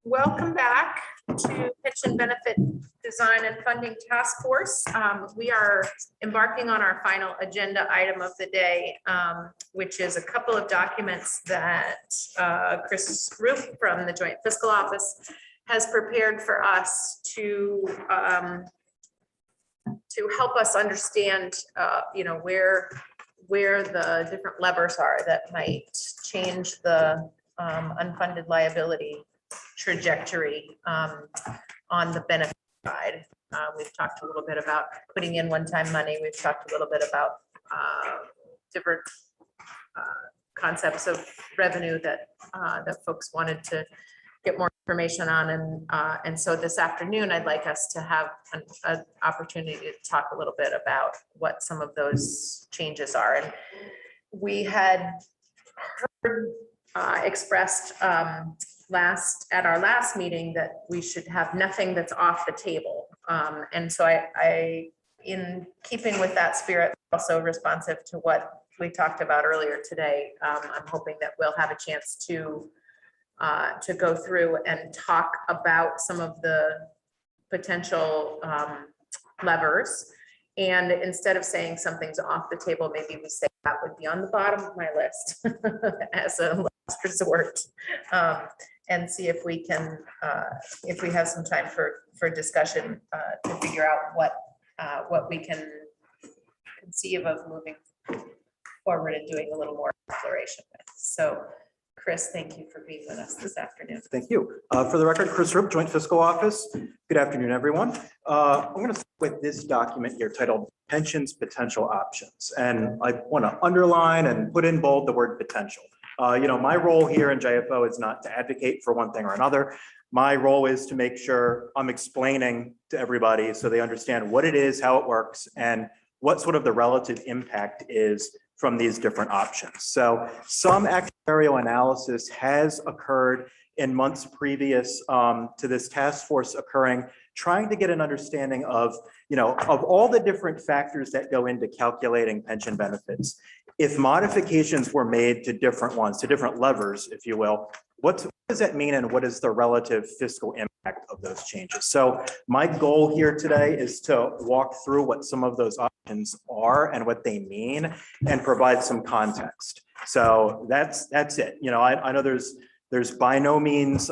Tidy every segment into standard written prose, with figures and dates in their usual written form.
Welcome back to Pension Benefit Design and Funding Task Force. We are embarking on our final agenda item of the day, which is a couple of documents that Chris Roop from the Joint Fiscal Office has prepared for us to help us understand, where the different levers are that might change the unfunded liability trajectory on the benefit side. We've talked a little bit about putting in one-time money. We've talked a little bit about different concepts of revenue that folks wanted to get more information on. And so this afternoon, I'd like us to have an opportunity to talk a little bit about what some of those changes are. And we had heard expressed at our last meeting that we should have nothing that's off the table. And so I, in keeping with that spirit, also responsive to what we talked about earlier today, I'm hoping that we'll have a chance to go through and talk about some of the potential levers. And instead of saying something's off the table, maybe we say that would be on the bottom of my list as a last resort. And see if we can, if we have some time for discussion to figure out what we can conceive of moving forward and doing a little more exploration with. So, Chris, thank you for being with us this afternoon. Thank you. For the record, Chris Roop, Joint Fiscal Office. Good afternoon, everyone. I'm going to start with this document here titled Pensions Potential Options. And I want to underline and put in bold the word potential. My role here in JFO is not to advocate for one thing or another. My role is to make sure I'm explaining to everybody so they understand what it is, how it works, and what sort of the relative impact is from these different options. So some actuarial analysis has occurred in months previous to this task force occurring, trying to get an understanding of, of all the different factors that go into calculating pension benefits. If modifications were made to different ones, to different levers, if you will, what does that mean and what is the relative fiscal impact of those changes? So my goal here today is to walk through what some of those options are and what they mean and provide some context. So that's it. I know there's by no means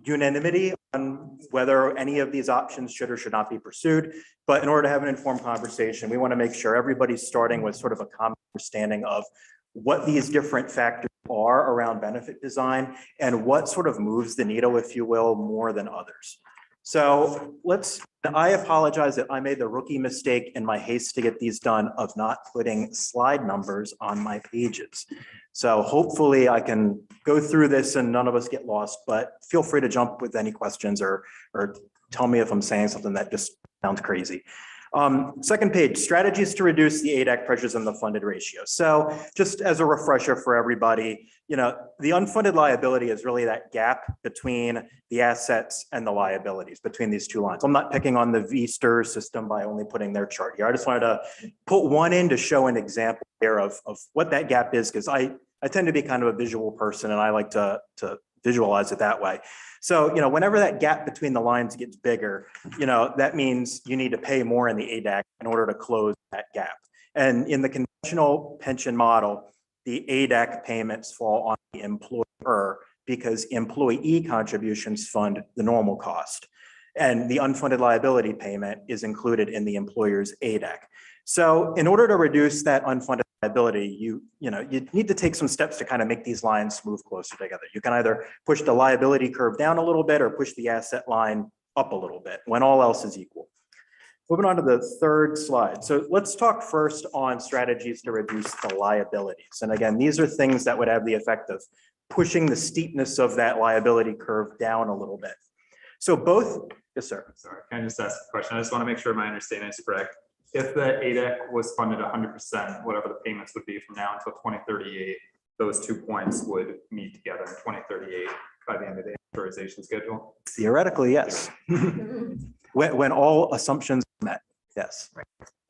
unanimity on whether any of these options should or should not be pursued. But in order to have an informed conversation, we want to make sure everybody's starting with sort of a common understanding of what these different factors are around benefit design and what sort of moves the needle, if you will, more than others. So I apologize that I made the rookie mistake in my haste to get these done of not putting slide numbers on my pages. So hopefully I can go through this and none of us get lost, but feel free to jump with any questions or tell me if I'm saying something that just sounds crazy. Second page, strategies to reduce the ADAC pressures on the funded ratio. So just as a refresher for everybody, the unfunded liability is really that gap between the assets and the liabilities between these two lines. I'm not picking on the VSTR system by only putting their chart here. I just wanted to put one in to show an example here of what that gap is, because I tend to be kind of a visual person and I like to visualize it that way. So, whenever that gap between the lines gets bigger, that means you need to pay more in the ADAC in order to close that gap. And in the conventional pension model, the ADAC payments fall on the employer because employee contributions fund the normal cost. And the unfunded liability payment is included in the employer's ADAC. So in order to reduce that unfunded liability, you need to take some steps to kind of make these lines move closer together. You can either push the liability curve down a little bit or push the asset line up a little bit when all else is equal. Moving on to the third slide. So let's talk first on strategies to reduce the liabilities. And again, these are things that would have the effect of pushing the steepness of that liability curve down a little bit. So both, yes, sir. Sorry, can I just ask a question? I just want to make sure my understanding is correct. If the ADAC was funded 100%, whatever the payments would be from now until 2038, those 2 points would meet together in 2038 by the end of the amortization schedule? Theoretically, yes. when all assumptions are met, yes.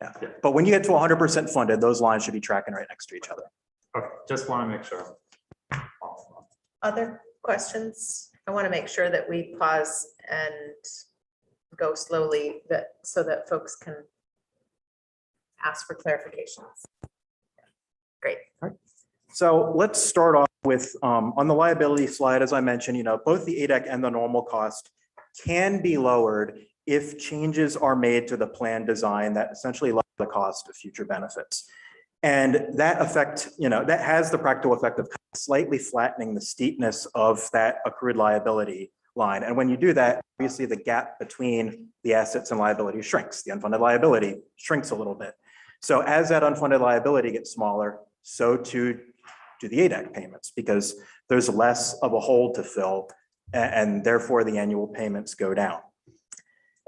Yeah. But when you get to 100% funded, those lines should be tracking right next to each other. Okay, just want to make sure. Other questions I want to make sure that we pause and go slowly so that folks can ask for clarifications. Great. So let's start off with, on the liability slide, as I mentioned, both the ADEC and the normal cost can be lowered if changes are made to the plan design that essentially lower the cost of future benefits. And that effect, that has the practical effect of slightly flattening the steepness of that accrued liability line. And when you do that, obviously the gap between the assets and liabilities shrinks. The unfunded liability shrinks a little bit. So as that unfunded liability gets smaller, so too do the ADEC payments, because there's less of a hole to fill, and therefore the annual payments go down.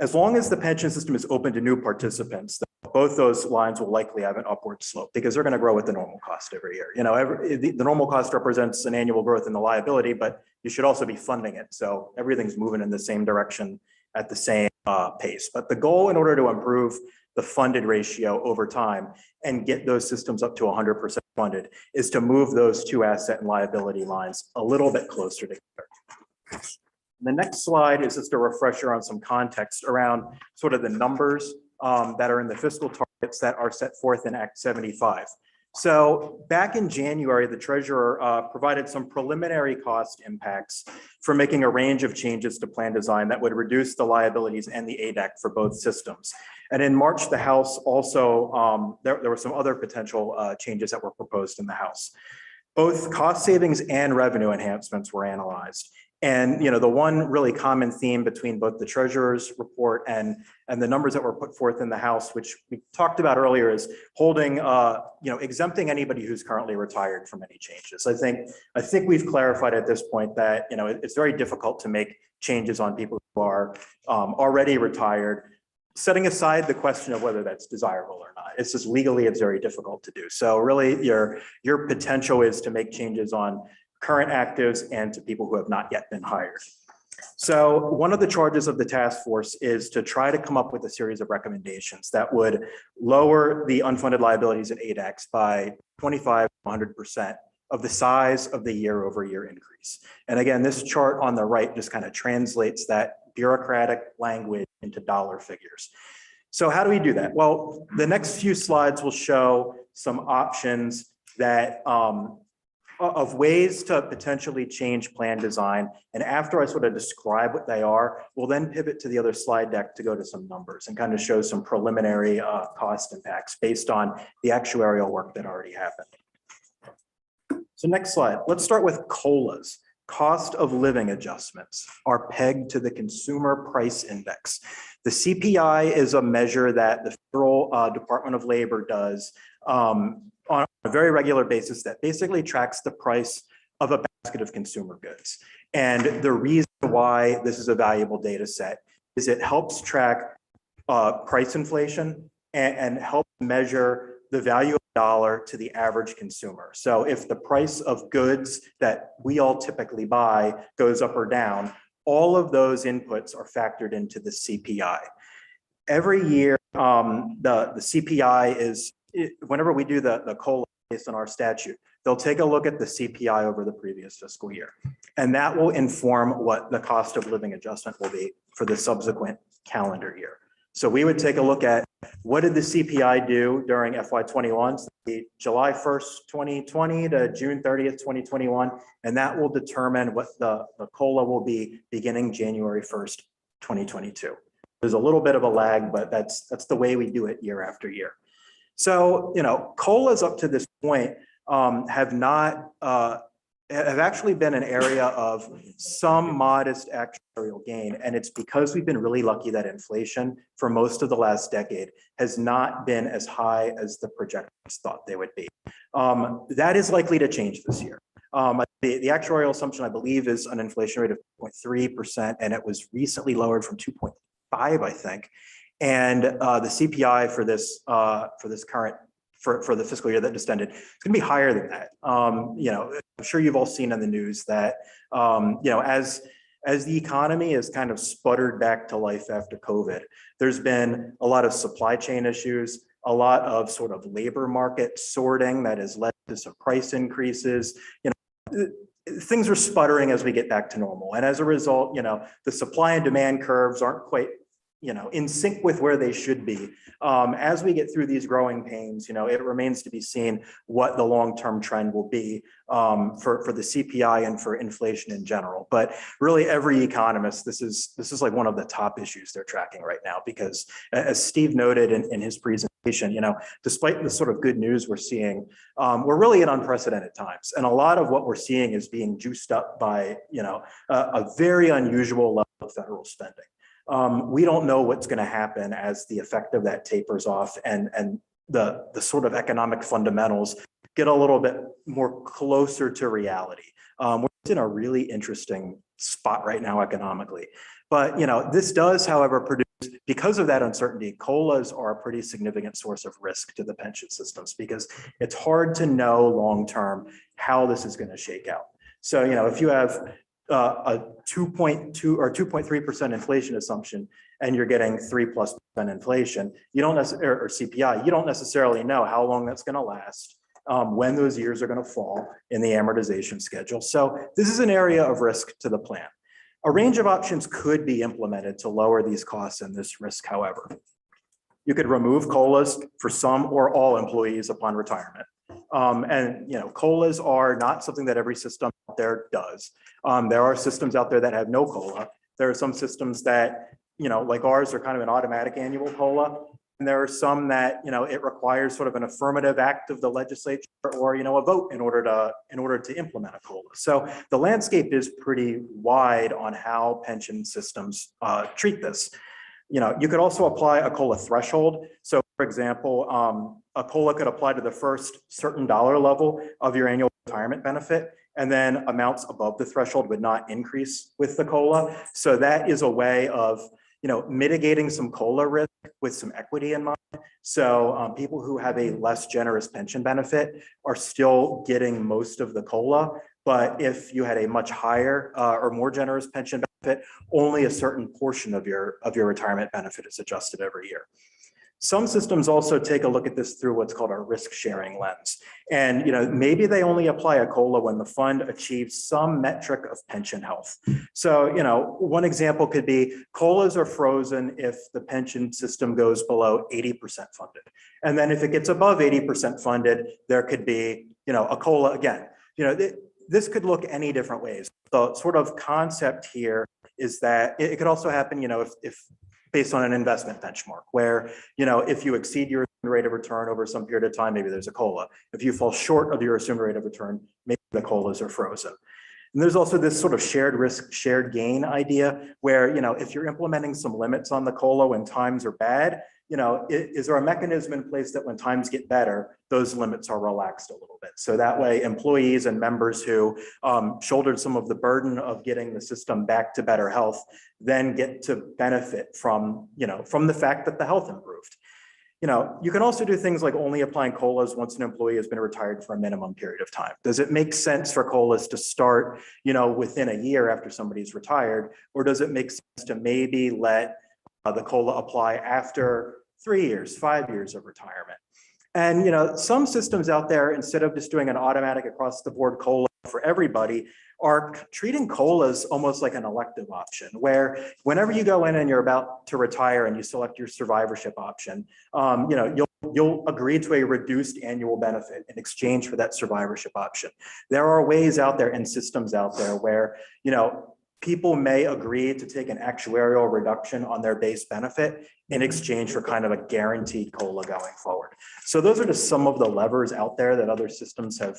As long as the pension system is open to new participants, both those lines will likely have an upward slope because they're going to grow with the normal cost every year. The normal cost represents an annual growth in the liability, but you should also be funding it. So everything's moving in the same direction at the same pace. But the goal, in order to improve the funded ratio over time and get those systems up to 100% funded, is to move those two asset and liability lines a little bit closer together. The next slide is just a refresher on some context around sort of the numbers that are in the fiscal targets that are set forth in Act 75. So back in January, the treasurer provided some preliminary cost impacts for making a range of changes to plan design that would reduce the liabilities and the ADEC for both systems. And in March, the House also, there were some other potential changes that were proposed in the House. Both cost savings and revenue enhancements were analyzed. And the one really common theme between both the treasurer's report and the numbers that were put forth in the House, which we talked about earlier, is holding, exempting anybody who's currently retired from any changes. I think we've clarified at this point that it's very difficult to make changes on people who are already retired, setting aside the question of whether that's desirable or not. It's just legally, it's very difficult to do. So really, your potential is to make changes on current actives and to people who have not yet been hired. So one of the charges of the task force is to try to come up with a series of recommendations that would lower the unfunded liabilities at ADEX by 25 to 100% of the size of the year-over-year increase. And again, this chart on the right just kind of translates that bureaucratic language into dollar figures. So how do we do that? Well, the next few slides will show some options that of ways to potentially change plan design. And after I sort of describe what they are, we'll then pivot to the other slide deck to go to some numbers and kind of show some preliminary cost impacts based on the actuarial work that already happened. So next slide, let's start with COLAs. Cost of living adjustments are pegged to the Consumer Price Index. The CPI is a measure that the Federal Department of Labor does on a very regular basis that basically tracks the price of a basket of consumer goods. And the reason why this is a valuable data set is it helps track price inflation and helps measure the value of a dollar to the average consumer. So if the price of goods that we all typically buy goes up or down, all of those inputs are factored into the CPI. Every year, the CPI is, whenever we do the COLA based on our statute, they'll take a look at the CPI over the previous fiscal year. And that will inform what the cost of living adjustment will be for the subsequent calendar year. So we would take a look at what did the CPI do during FY21, so July 1st, 2020 to June 30th, 2021, and that will determine what the COLA will be beginning January 1st, 2022. There's a little bit of a lag, but that's the way we do it year after year. So, COLAs up to this point have actually been an area of some modest actuarial gain. And it's because we've been really lucky that inflation for most of the last decade has not been as high as the projections thought they would be. That is likely to change this year. The actuarial assumption, I believe, is an inflation rate of 0.3%, and it was recently lowered from 2.5, I think. And the CPI for the fiscal year that just ended, it's going to be higher than that. I'm sure you've all seen in the news that as the economy has kind of sputtered back to life after COVID, there's been a lot of supply chain issues, a lot of sort of labor market sorting that has led to some price increases. things are sputtering as we get back to normal. And as a result, the supply and demand curves aren't quite, in sync with where they should be. As we get through these growing pains, it remains to be seen what the long-term trend will be for the CPI and for inflation in general. But really every economist, this is like one of the top issues they're tracking right now, because as Steve noted in his presentation, despite the sort of good news we're seeing, we're really in unprecedented times. And a lot of what we're seeing is being juiced up by, a very unusual level of federal spending. We don't know what's going to happen as the effect of that tapers off and the sort of economic fundamentals get a little bit more closer to reality. We're in a really interesting spot right now economically. But, this does, however, produce, because of that uncertainty, COLAs are a pretty significant source of risk to the pension systems, because it's hard to know long-term how this is going to shake out. So, if you have a 2.2 or 2.3% inflation assumption, and you're getting 3+% inflation, you don't necessarily, or CPI, you don't necessarily know how long that's going to last, when those years are going to fall in the amortization schedule. So this is an area of risk to the plan. A range of options could be implemented to lower these costs and this risk, however. You could remove COLAs for some or all employees upon retirement. And COLAs are not something that every system out there does. There are systems out there that have no COLA. There are some systems that, like ours, are kind of an automatic annual COLA. And there are some that, it requires sort of an affirmative act of the legislature or, a vote in order to implement a COLA. So the landscape is pretty wide on how pension systems treat this. You could also apply a COLA threshold. So for example, a COLA could apply to the first certain dollar level of your annual retirement benefit, and then amounts above the threshold would not increase with the COLA. So that is a way of, mitigating some COLA risk with some equity in mind. So people who have a less generous pension benefit are still getting most of the COLA. But if you had a much higher or more generous pension benefit, only a certain portion of your retirement benefit is adjusted every year. Some systems also take a look at this through what's called a risk sharing lens. And maybe they only apply a COLA when the fund achieves some metric of pension health. So one example could be COLAs are frozen if the pension system goes below 80% funded. And then if it gets above 80% funded, there could be a COLA again. This could look any different ways. The sort of concept here is that it could also happen, if based on an investment benchmark, where, if you exceed your rate of return over some period of time, maybe there's a COLA. If you fall short of your assumed rate of return, maybe the COLAs are frozen. And there's also this sort of shared risk, shared gain idea, where, if you're implementing some limits on the COLA when times are bad, is there a mechanism in place that when times get better, those limits are relaxed a little bit? So that way employees and members who shouldered some of the burden of getting the system back to better health then get to benefit from, from the fact that the health improved. You can also do things like only applying COLAs once an employee has been retired for a minimum period of time. Does it make sense for COLAs to start, within a year after somebody's retired, or does it make sense to maybe let the COLA apply after 3 years, 5 years of retirement? And some systems out there, instead of just doing an automatic across the board COLA for everybody, are treating COLAs almost like an elective option, where whenever you go in and you're about to retire and you select your survivorship option, you'll agree to a reduced annual benefit in exchange for that survivorship option. There are ways out there and systems out there where, people may agree to take an actuarial reduction on their base benefit in exchange for kind of a guaranteed COLA going forward. So those are just some of the levers out there that other systems have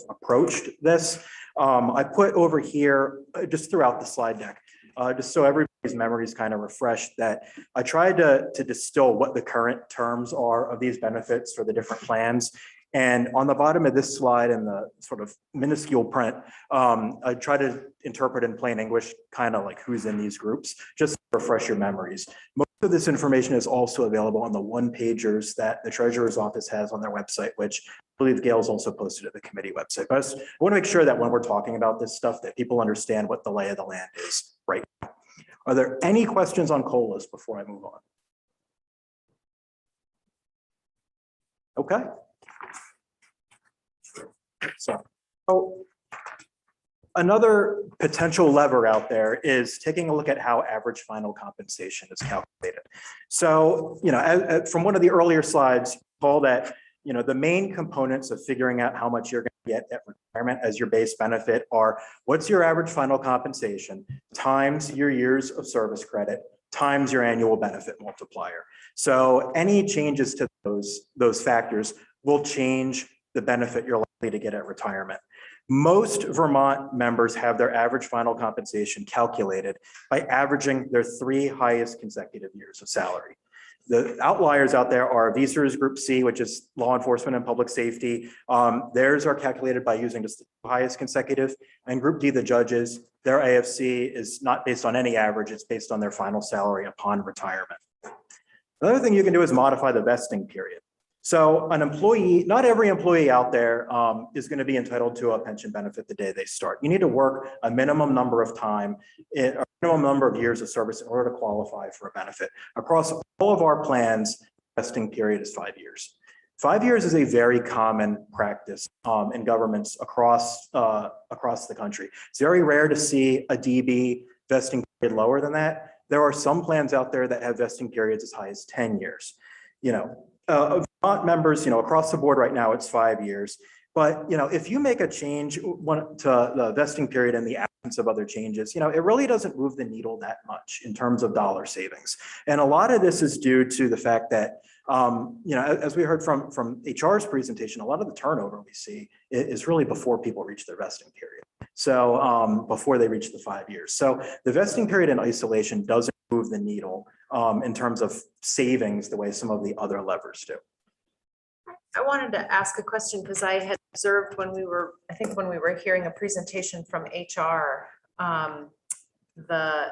approached this. I put over here, just throughout the slide deck, just so everybody's memory is kind of refreshed, that I tried to distill what the current terms are of these benefits for the different plans. And on the bottom of this slide in the sort of minuscule print, I try to interpret in plain English kind of like who's in these groups, just to refresh your memories. Most of this information is also available on the one-pagers that the Treasurer's Office has on their website, which I believe Gail's also posted at the committee website. But I want to make sure that when we're talking about this stuff, that people understand what the lay of the land is right now. Are there any questions on COLAs before I move on? Okay. So, Another potential lever out there is taking a look at how average final compensation is calculated. So, from one of the earlier slides, call that, the main components of figuring out how much you're going to get at retirement as your base benefit are what's your average final compensation times your years of service credit times your annual benefit multiplier. So any changes to those factors will change the benefit you're likely to get at retirement. Most Vermont members have their average final compensation calculated by averaging their 3 highest consecutive years of salary. The outliers out there are VSERS Group C, which is law enforcement and public safety. Theirs are calculated by using just the highest consecutive. And Group D, the judges, their AFC is not based on any average, it's based on their final salary upon retirement. Another thing you can do is modify the vesting period. So an employee, not every employee out there is going to be entitled to a pension benefit the day they start. You need to work a minimum number of years of service in order to qualify for a benefit. Across all of our plans, vesting period is 5 years. 5 years is a very common practice in governments across the country. It's very rare to see a DB vesting period lower than that. There are some plans out there that have vesting periods as high as 10 years. Vermont members, across the board right now, it's 5 years. But, if you make a change to the vesting period in the absence of other changes, it really doesn't move the needle that much in terms of dollar savings. And a lot of this is due to the fact that, as we heard from HR's presentation, a lot of the turnover we see is really before people reach their vesting period. So before they reach the 5 years. So the vesting period in isolation doesn't move the needle in terms of savings the way some of the other levers do. I wanted to ask a question because I had observed when we were hearing a presentation from HR, the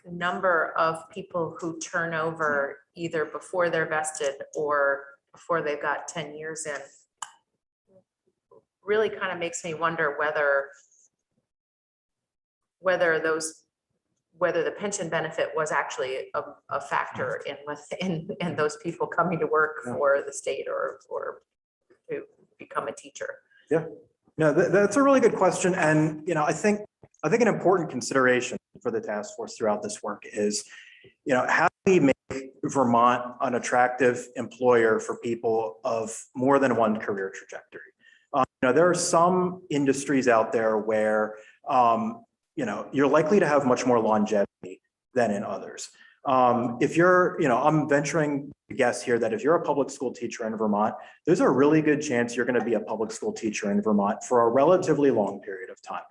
number of people who turn over either before they're vested or before they've got 10 years in really kind of makes me wonder whether the pension benefit was actually a factor in those people coming to work for the state or to become a teacher. Yeah, no, that's a really good question. And, I think an important consideration for the task force throughout this work is, how do we make Vermont an attractive employer for people of more than one career trajectory? There are some industries out there where, you're likely to have much more longevity than in others. If you're, I'm venturing to guess here that if you're a public school teacher in Vermont, there's a really good chance you're going to be a public school teacher in Vermont for a relatively long period of time.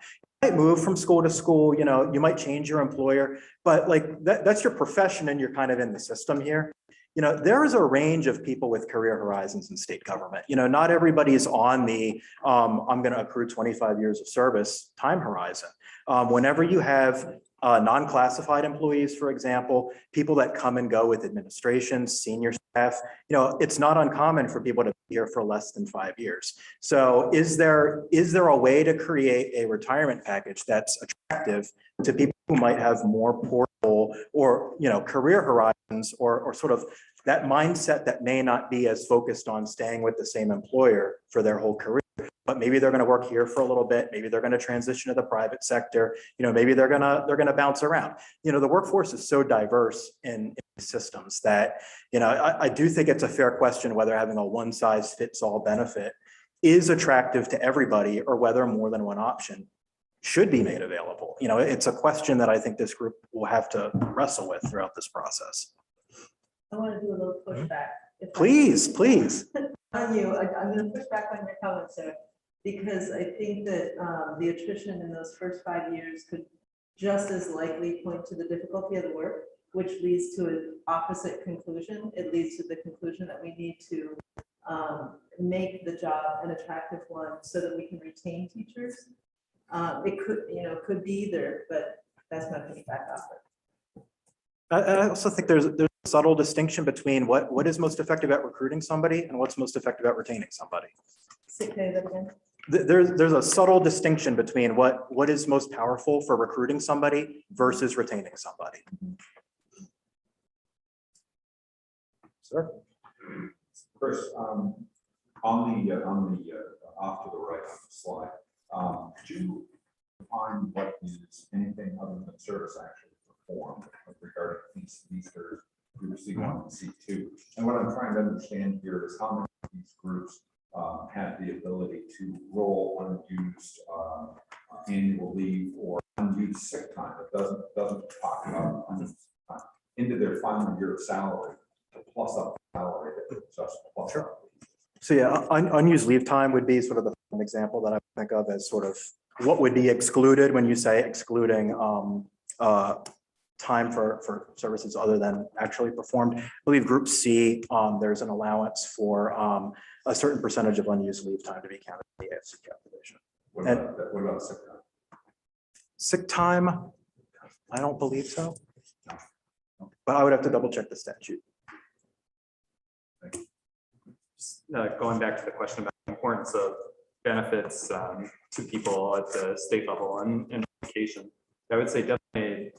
You might move from school to school, you might change your employer, but that's your profession and you're kind of in the system here. There is a range of people with career horizons in state government. Not everybody's on the I'm going to accrue 25 years of service time horizon. Whenever you have non-classified employees, for example, people that come and go with administration, senior staff, it's not uncommon for people to be here for less than 5 years. So is there a way to create a retirement package that's attractive to people who might have more portable or, career horizons or sort of that mindset that may not be as focused on staying with the same employer for their whole career, but maybe they're going to work here for a little bit. Maybe they're going to transition to the private sector. Maybe they're going to bounce around. The workforce is so diverse in systems that, I do think it's a fair question whether having a one size fits all benefit is attractive to everybody or whether more than one option should be made available. It's a question that I think this group will have to wrestle with throughout this process. I want to do a little pushback. Please. On you, I'm going to push back on your comments there because I think that the attrition in those first 5 years could just as likely point to the difficulty of the work, which leads to an opposite conclusion. It leads to the conclusion that we need to make the job an attractive one so that we can retain teachers. It could be either, but that's my pushback off it. I also think there's a subtle distinction between what is most effective at recruiting somebody and what's most effective at retaining somebody. Say that again. There's a subtle distinction between what is most powerful for recruiting somebody versus retaining somebody. Sir? Chris, on the off to the right on the slide, could you define what is anything other than service actually performed regarding these group C1 and C2. And what I'm trying to understand here is how many of these groups have the ability to roll unused annual leave or unused sick time. It doesn't talk about unused time into their final year of salary to plus up the salary that it's just plus Sure. up. So yeah, unused leave time would be sort of an example that I think of as sort of what would be excluded when you say excluding time for services other than actually performed. I believe Group C, there's an allowance for a certain percentage of unused leave time to be counted in the AFC calculation. What about sick time? Sick time, I don't believe so. But I would have to double check the statute. Going back to the question about the importance of benefits to people at the state level and in education, I would say definitely,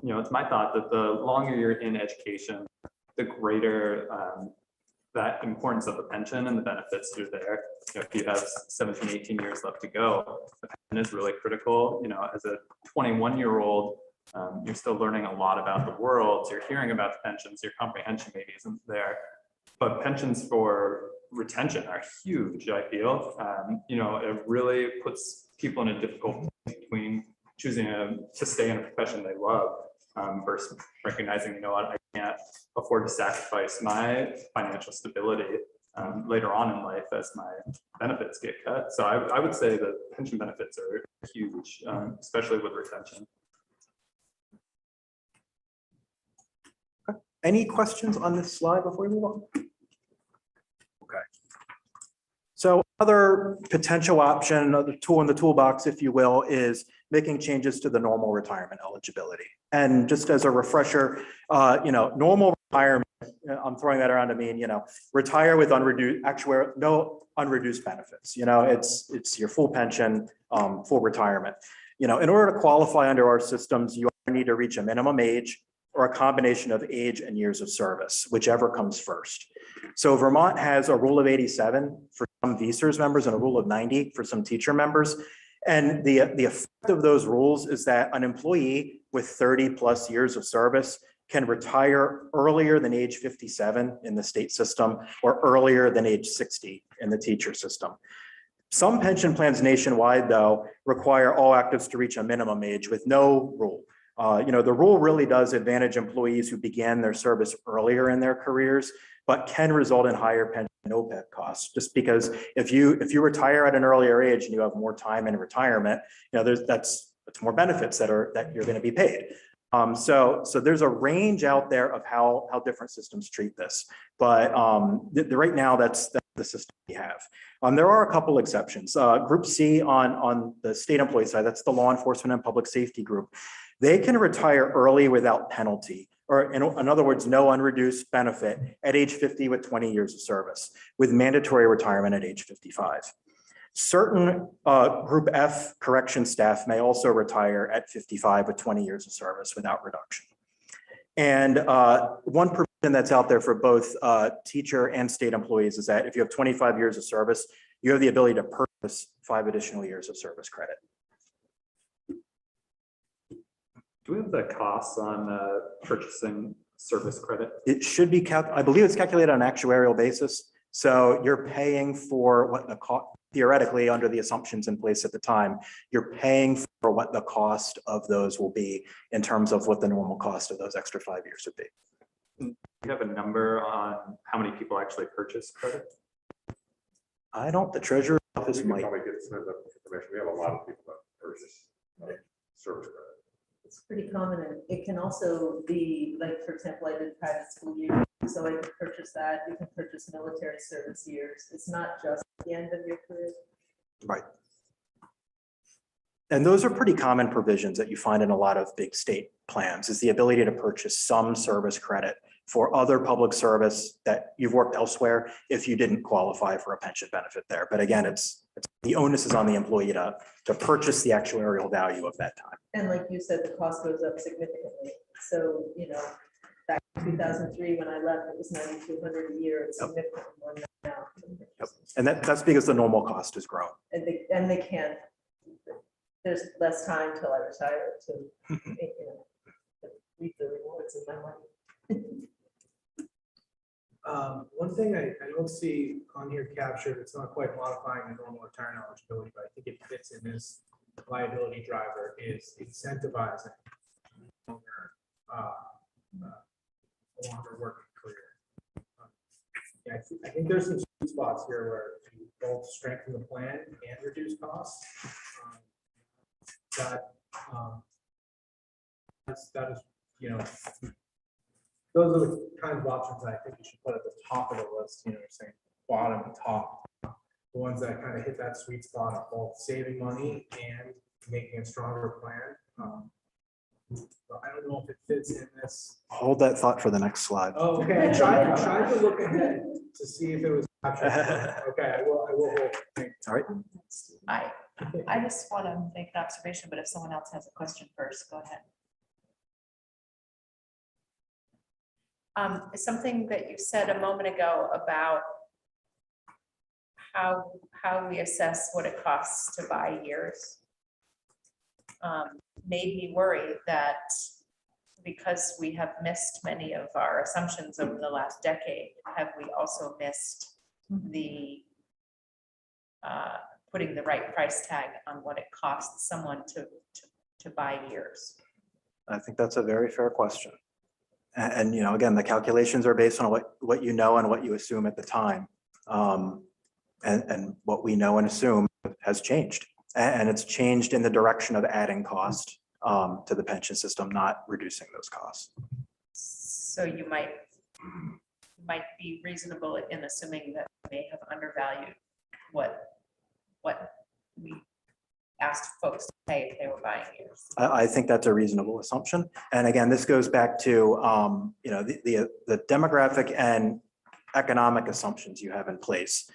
it's my thought that the longer you're in education, the greater that importance of the pension and the benefits are there. If you have 17, 18 years left to go, the pension is really critical. As a 21-year-old, you're still learning a lot about the world. You're hearing about the pensions, your comprehension maybe isn't there. But pensions for retention are huge, I feel. It really puts people in a difficult place between choosing to stay in a profession they love versus recognizing, I can't afford to sacrifice my financial stability later on in life as my benefits get cut. So I would say that pension benefits are huge, especially with retention. Any questions on this slide before we move on? Okay. So other potential option, another tool in the toolbox, if you will, is making changes to the normal retirement eligibility. And just as a refresher, normal retirement, I'm throwing that around to mean, retire with unreduced no unreduced benefits. It's your full pension, full retirement. In order to qualify under our systems, you need to reach a minimum age or a combination of age and years of service, whichever comes first. So Vermont has a rule of 87 for some VSERS members and a rule of 90 for some teacher members. And the effect of those rules is that an employee with 30 plus years of service can retire earlier than age 57 in the state system or earlier than age 60 in the teacher system. Some pension plans nationwide, though, require all actives to reach a minimum age with no rule. The rule really does advantage employees who began their service earlier in their careers, but can result in higher pension and OPEB costs. Just because if you retire at an earlier age and you have more time in retirement, that's more benefits that you're going to be paid. So there's a range out there of how different systems treat this, but right now that's the system we have. There are a couple exceptions. Group C on the state employee side, that's the law enforcement and public safety group. They can retire early without penalty, or in other words, no unreduced benefit at age 50 with 20 years of service, with mandatory retirement at age 55. Certain Group F correction staff may also retire at 55 with 20 years of service without reduction. And one provision that's out there for both teacher and state employees is that if you have 25 years of service, you have the ability to purchase 5 additional years of service credit. Do we have the costs on purchasing service credit? It should be, I believe it's calculated on an actuarial basis. So you're paying for what the cost, theoretically, under the assumptions in place at the time, you're paying for what the cost of those will be in terms of what the normal cost of those extra 5 years would be. Do you have a number on how many people actually purchase credit? I don't, the treasurer's office We can might. probably get some of the information. We have a lot of people that purchase service credit. It's pretty common, and it can also be, like, for example, I did private school years, so I could purchase that. You can purchase military service years. It's not just the end of your career. Right. And those are pretty common provisions that you find in a lot of big state plans, is the ability to purchase some service credit for other public service that you've worked elsewhere if you didn't qualify for a pension benefit there. But again, it's the onus is on the employee to purchase the actuarial value of that time. And like you said, the cost goes up significantly. So, back in 2003, when I left, it was $9,200 a year. It's significantly more now. Yep. And that's because the normal cost has grown. And they can there's less time till I retire to, reap the rewards of my money. One thing I don't see on here captured, it's not quite modifying the normal retirement eligibility, but I think it fits in this liability driver, is incentivizing longer, a longer working career. Yeah, I think there's some sweet spots here where you both strengthen the plan and reduce costs. That is, those are the kinds of options I think you should put at the top of the list, saying bottom and top. The ones that kind of hit that sweet spot of both saving money and making a stronger plan. But I don't know if it fits in this. Hold that thought for the next slide. Oh, okay, I tried to look ahead to see if it was captured. Okay, I will hold. Thanks. All right. I just want to make an observation, but if someone else has a question first, go ahead. Something that you said a moment ago about how we assess what it costs to buy years made me worry that because we have missed many of our assumptions over the last decade, have we also missed the putting the right price tag on what it costs someone to buy years? I think that's a very fair question. And again, the calculations are based on what you know and what you assume at the time. And what we know and assume has changed. And it's changed in the direction of adding cost to the pension system, not reducing those costs. So you might be reasonable in assuming that we may have undervalued what we asked folks to pay if they were buying years. I think that's a reasonable assumption. And again, this goes back to the demographic and economic assumptions you have in place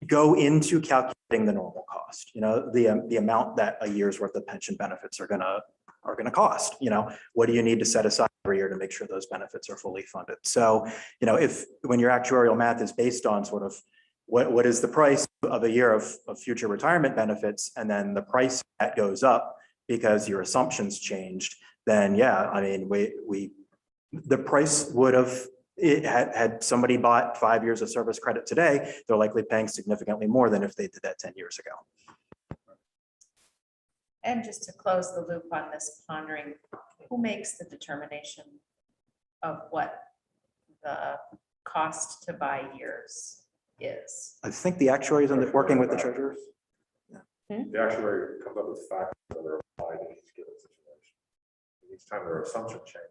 go into calculating the normal cost. The amount that a year's worth of pension benefits are gonna cost. What do you need to set aside every year to make sure those benefits are fully funded? So when your actuarial math is based on sort of what is the price of a year of future retirement benefits, and then the price that goes up because your assumptions changed, then yeah, I mean, the price would have, had somebody bought 5 years of service credit today, they're likely paying significantly more than if they did that 10 years ago. And just to close the loop on this pondering, who makes the determination of what the cost to buy years is? I think the actuaries are working with the treasurers. The actuary comes up with factors that are applied in each given situation. Each time their assumption changes,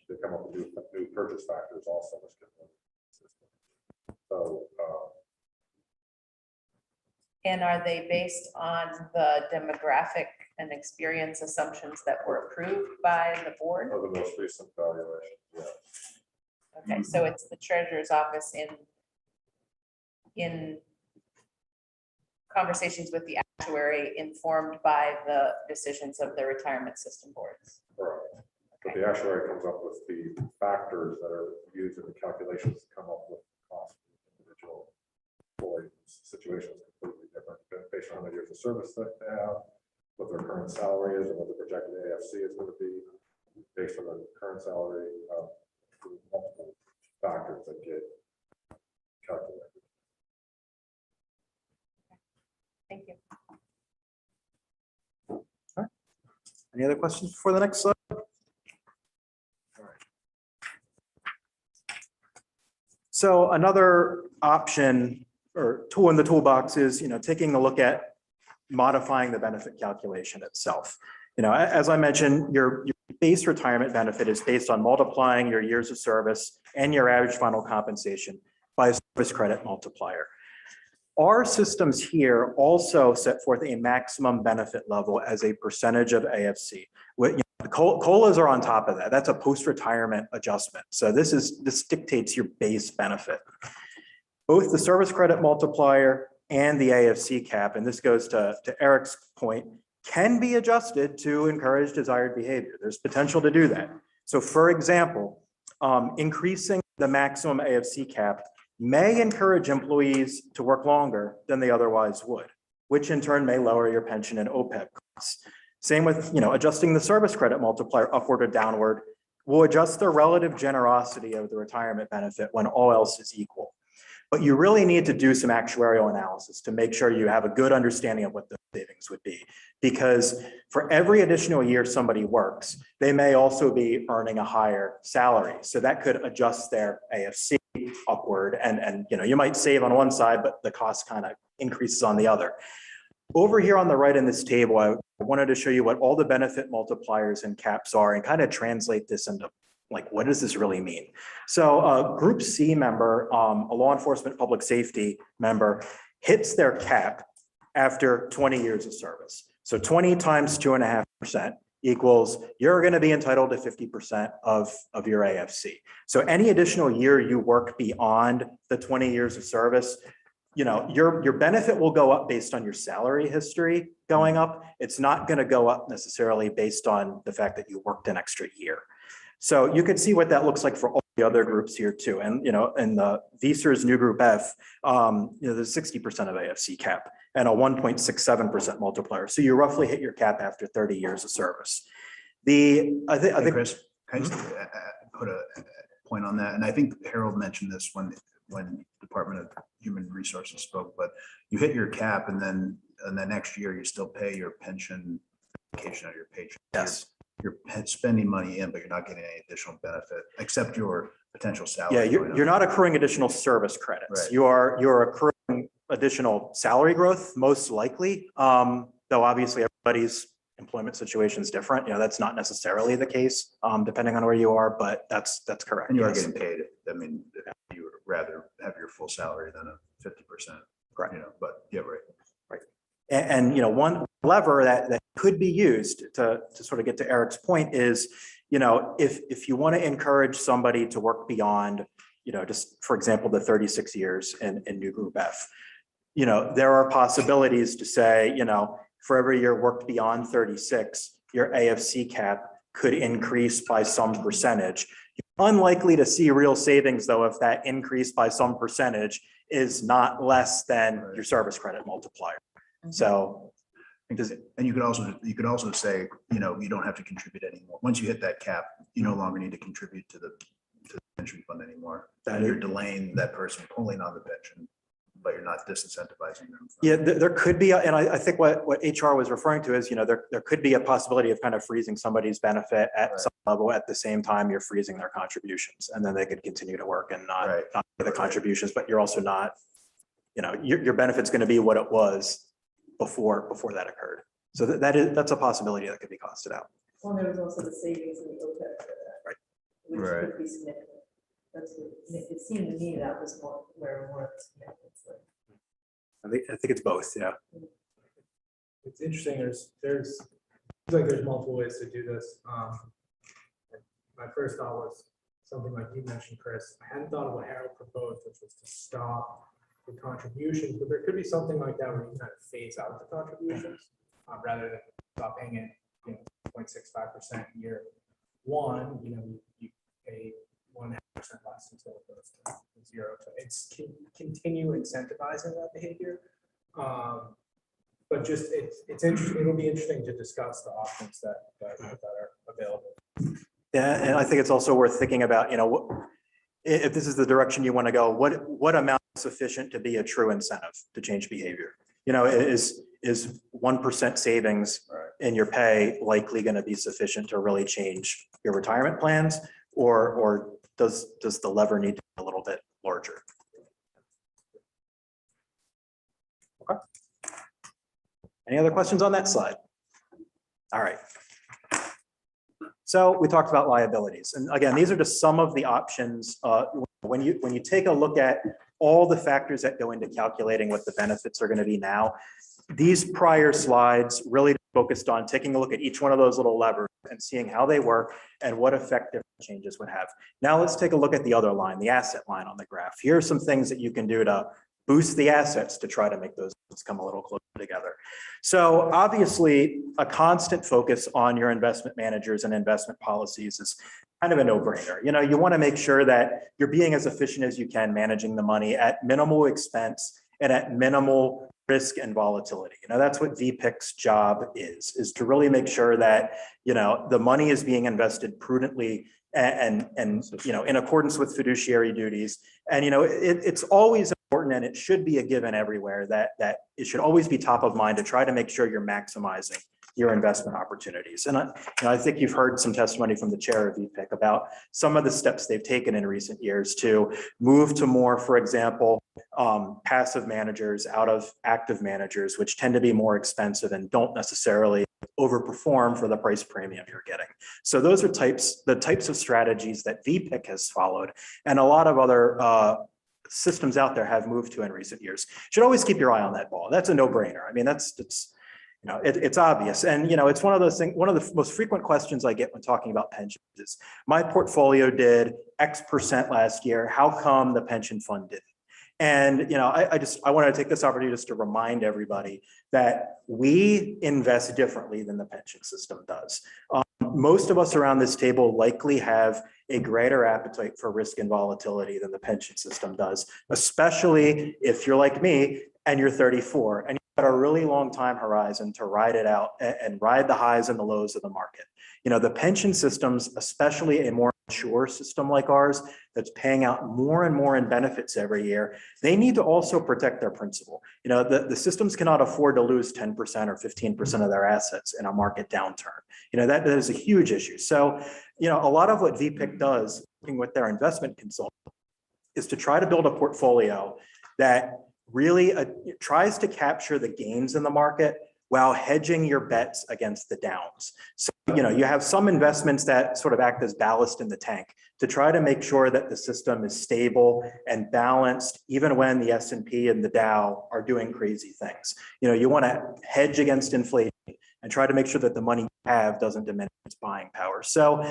they come up with new purchase factors also. So, And are they based on the demographic and experience assumptions that were approved by the board? or the most recent valuation, yeah. Okay, so it's the treasurer's office in conversations with the actuary informed by the decisions of the retirement system boards. Correct. But the actuary comes up with the factors that are used in the calculations to come up with cost of individual employees. Situations completely different based on the years of service that they have, what their current salary is, and what the projected AFC is going to be based on the current salary. Multiple factors that get calculated. Thank you. Any other questions before the next slide? All right. So another option or tool in the toolbox is, taking a look at modifying the benefit calculation itself. As I mentioned, your base retirement benefit is based on multiplying your years of service and your average final compensation by a service credit multiplier. Our systems here also set forth a maximum benefit level as a percentage of AFC. The COLAs are on top of that. That's a post-retirement adjustment. So this dictates your base benefit. Both the service credit multiplier and the AFC cap, and this goes to Eric's point, can be adjusted to encourage desired behavior. There's potential to do that. So for example, increasing the maximum AFC cap may encourage employees to work longer than they otherwise would. which in turn may lower your pension and OPEB costs. Same with, adjusting the service credit multiplier upward or downward will adjust the relative generosity of the retirement benefit when all else is equal. But you really need to do some actuarial analysis to make sure you have a good understanding of what the savings would be. Because for every additional year somebody works, they may also be earning a higher salary. So that could adjust their AFC upward and you might save on one side, but the cost kind of increases on the other. Over here on the right in this table, I wanted to show you what all the benefit multipliers and caps are and kind of translate this into like, what does this really mean? So a Group C member, a law enforcement public safety member, hits their cap after 20 years of service. So 20 times 2.5% equals you're going to be entitled to 50% of your AFC. So any additional year you work beyond the 20 years of service, your benefit will go up based on your salary history going up. It's not going to go up necessarily based on the fact that you worked an extra year. So you can see what that looks like for all the other groups here too. And, in the VSERS new group F, there's 60% of AFC cap and a 1.67% multiplier. So you roughly hit your cap after 30 years of service. I think Chris, can I just put a point on that? And I think Harold mentioned this when Department of Human Resources spoke, but you hit your cap and then the next year you still pay your pension vacation out of your paycheck. Yes. You're spending money in, but you're not getting any additional benefit except your potential salary. Yeah, you're not accruing additional service credits. Right. You're accruing additional salary growth, most likely. Though obviously everybody's employment situation is different. That's not necessarily the case, depending on where you are, but that's correct. And you are yes. getting paid. I mean, you would rather have your full salary than a 50%. Correct. But yeah, right. And one lever that could be used to sort of get to Eric's point is, if you want to encourage somebody to work beyond, just for example, the 36 years in new group F, there are possibilities to say, for every year worked beyond 36, your AFC cap could increase by some percentage. You're unlikely to see real savings though, if that increase by some percentage is not less than your service credit multiplier. So, And you could also say, you don't have to contribute anymore. Once you hit that cap, you no longer need to contribute to the pension fund anymore. And you're delaying that person pulling on the pension, but you're not disincentivizing them. yeah, there could be, and I think what HR was referring to is, there could be a possibility of kind of freezing somebody's benefit at some level at the same time you're freezing their contributions, and then they could continue to work and not pay the contributions, but you're also not, your benefit's going to be what it was before that occurred. So that's a possibility that could be costed out. Well, there was also the savings in the OPEB for that. Right. Which Right. could be significant. It seemed to me that was where more significance was. I think it's both. Yeah. It's interesting, there's multiple ways to do this. My first thought was something like you mentioned, Chris. I hadn't thought of what Harold proposed, which was to stop the contributions, but there could be something like that where you kind of phase out the contributions rather than stop paying it, 0.65% year one, you pay 1.5% less until it goes to zero. So it's continue incentivizing that behavior. But just it's interesting. It'll be interesting to discuss the options that are available. Yeah, and I think it's also worth thinking about, if this is the direction you want to go, what amount is sufficient to be a true incentive to change behavior? Is 1% savings in your pay likely going to be sufficient to really change your retirement plans, or does the lever need to be a little bit larger? Okay. Any other questions on that slide? All right. So we talked about liabilities, and again, these are just some of the options. When you take a look at all the factors that go into calculating what the benefits are going to be now, these prior slides really focused on taking a look at each one of those little levers and seeing how they work and what effect different changes would have. Now let's take a look at the other line, the asset line on the graph. Here are some things that you can do to boost the assets to try to make those come a little closer together. So obviously, a constant focus on your investment managers and investment policies is kind of a no-brainer. You want to make sure that you're being as efficient as you can managing the money at minimal expense and at minimal risk and volatility. That's what VPIC's job is to really make sure that, the money is being invested prudently and in accordance with fiduciary duties. And, it's always important, and it should be a given everywhere, that it should always be top of mind to try to make sure you're maximizing your investment opportunities. And I think you've heard some testimony from the chair of VPIC about some of the steps they've taken in recent years to move to more, for example, passive managers out of active managers, which tend to be more expensive and don't necessarily overperform for the price premium you're getting. So those are the types of strategies that VPIC has followed, and a lot of other systems out there have moved to in recent years. Should always keep your eye on that ball. That's a no-brainer. I mean, it's obvious. And, it's one of those things, one of the most frequent questions I get when talking about pensions is, my portfolio did X% last year. How come the pension fund didn't? And, I want to take this opportunity just to remind everybody that we invest differently than the pension system does. Most of us around this table likely have a greater appetite for risk and volatility than the pension system does, especially if you're like me and you're 34 and you've got a really long time horizon to ride it out and ride the highs and the lows of the market. The pension systems, especially a more mature system like ours that's paying out more and more in benefits every year, they need to also protect their principal. The systems cannot afford to lose 10% or 15% of their assets in a market downturn. That is a huge issue. So, a lot of what VPIC does, working with their investment consultant, is to try to build a portfolio that really tries to capture the gains in the market while hedging your bets against the downs. So, you have some investments that sort of act as ballast in the tank to try to make sure that the system is stable and balanced, even when the S&P and the Dow are doing crazy things. You want to hedge against inflation and try to make sure that the money you have doesn't diminish its buying power. So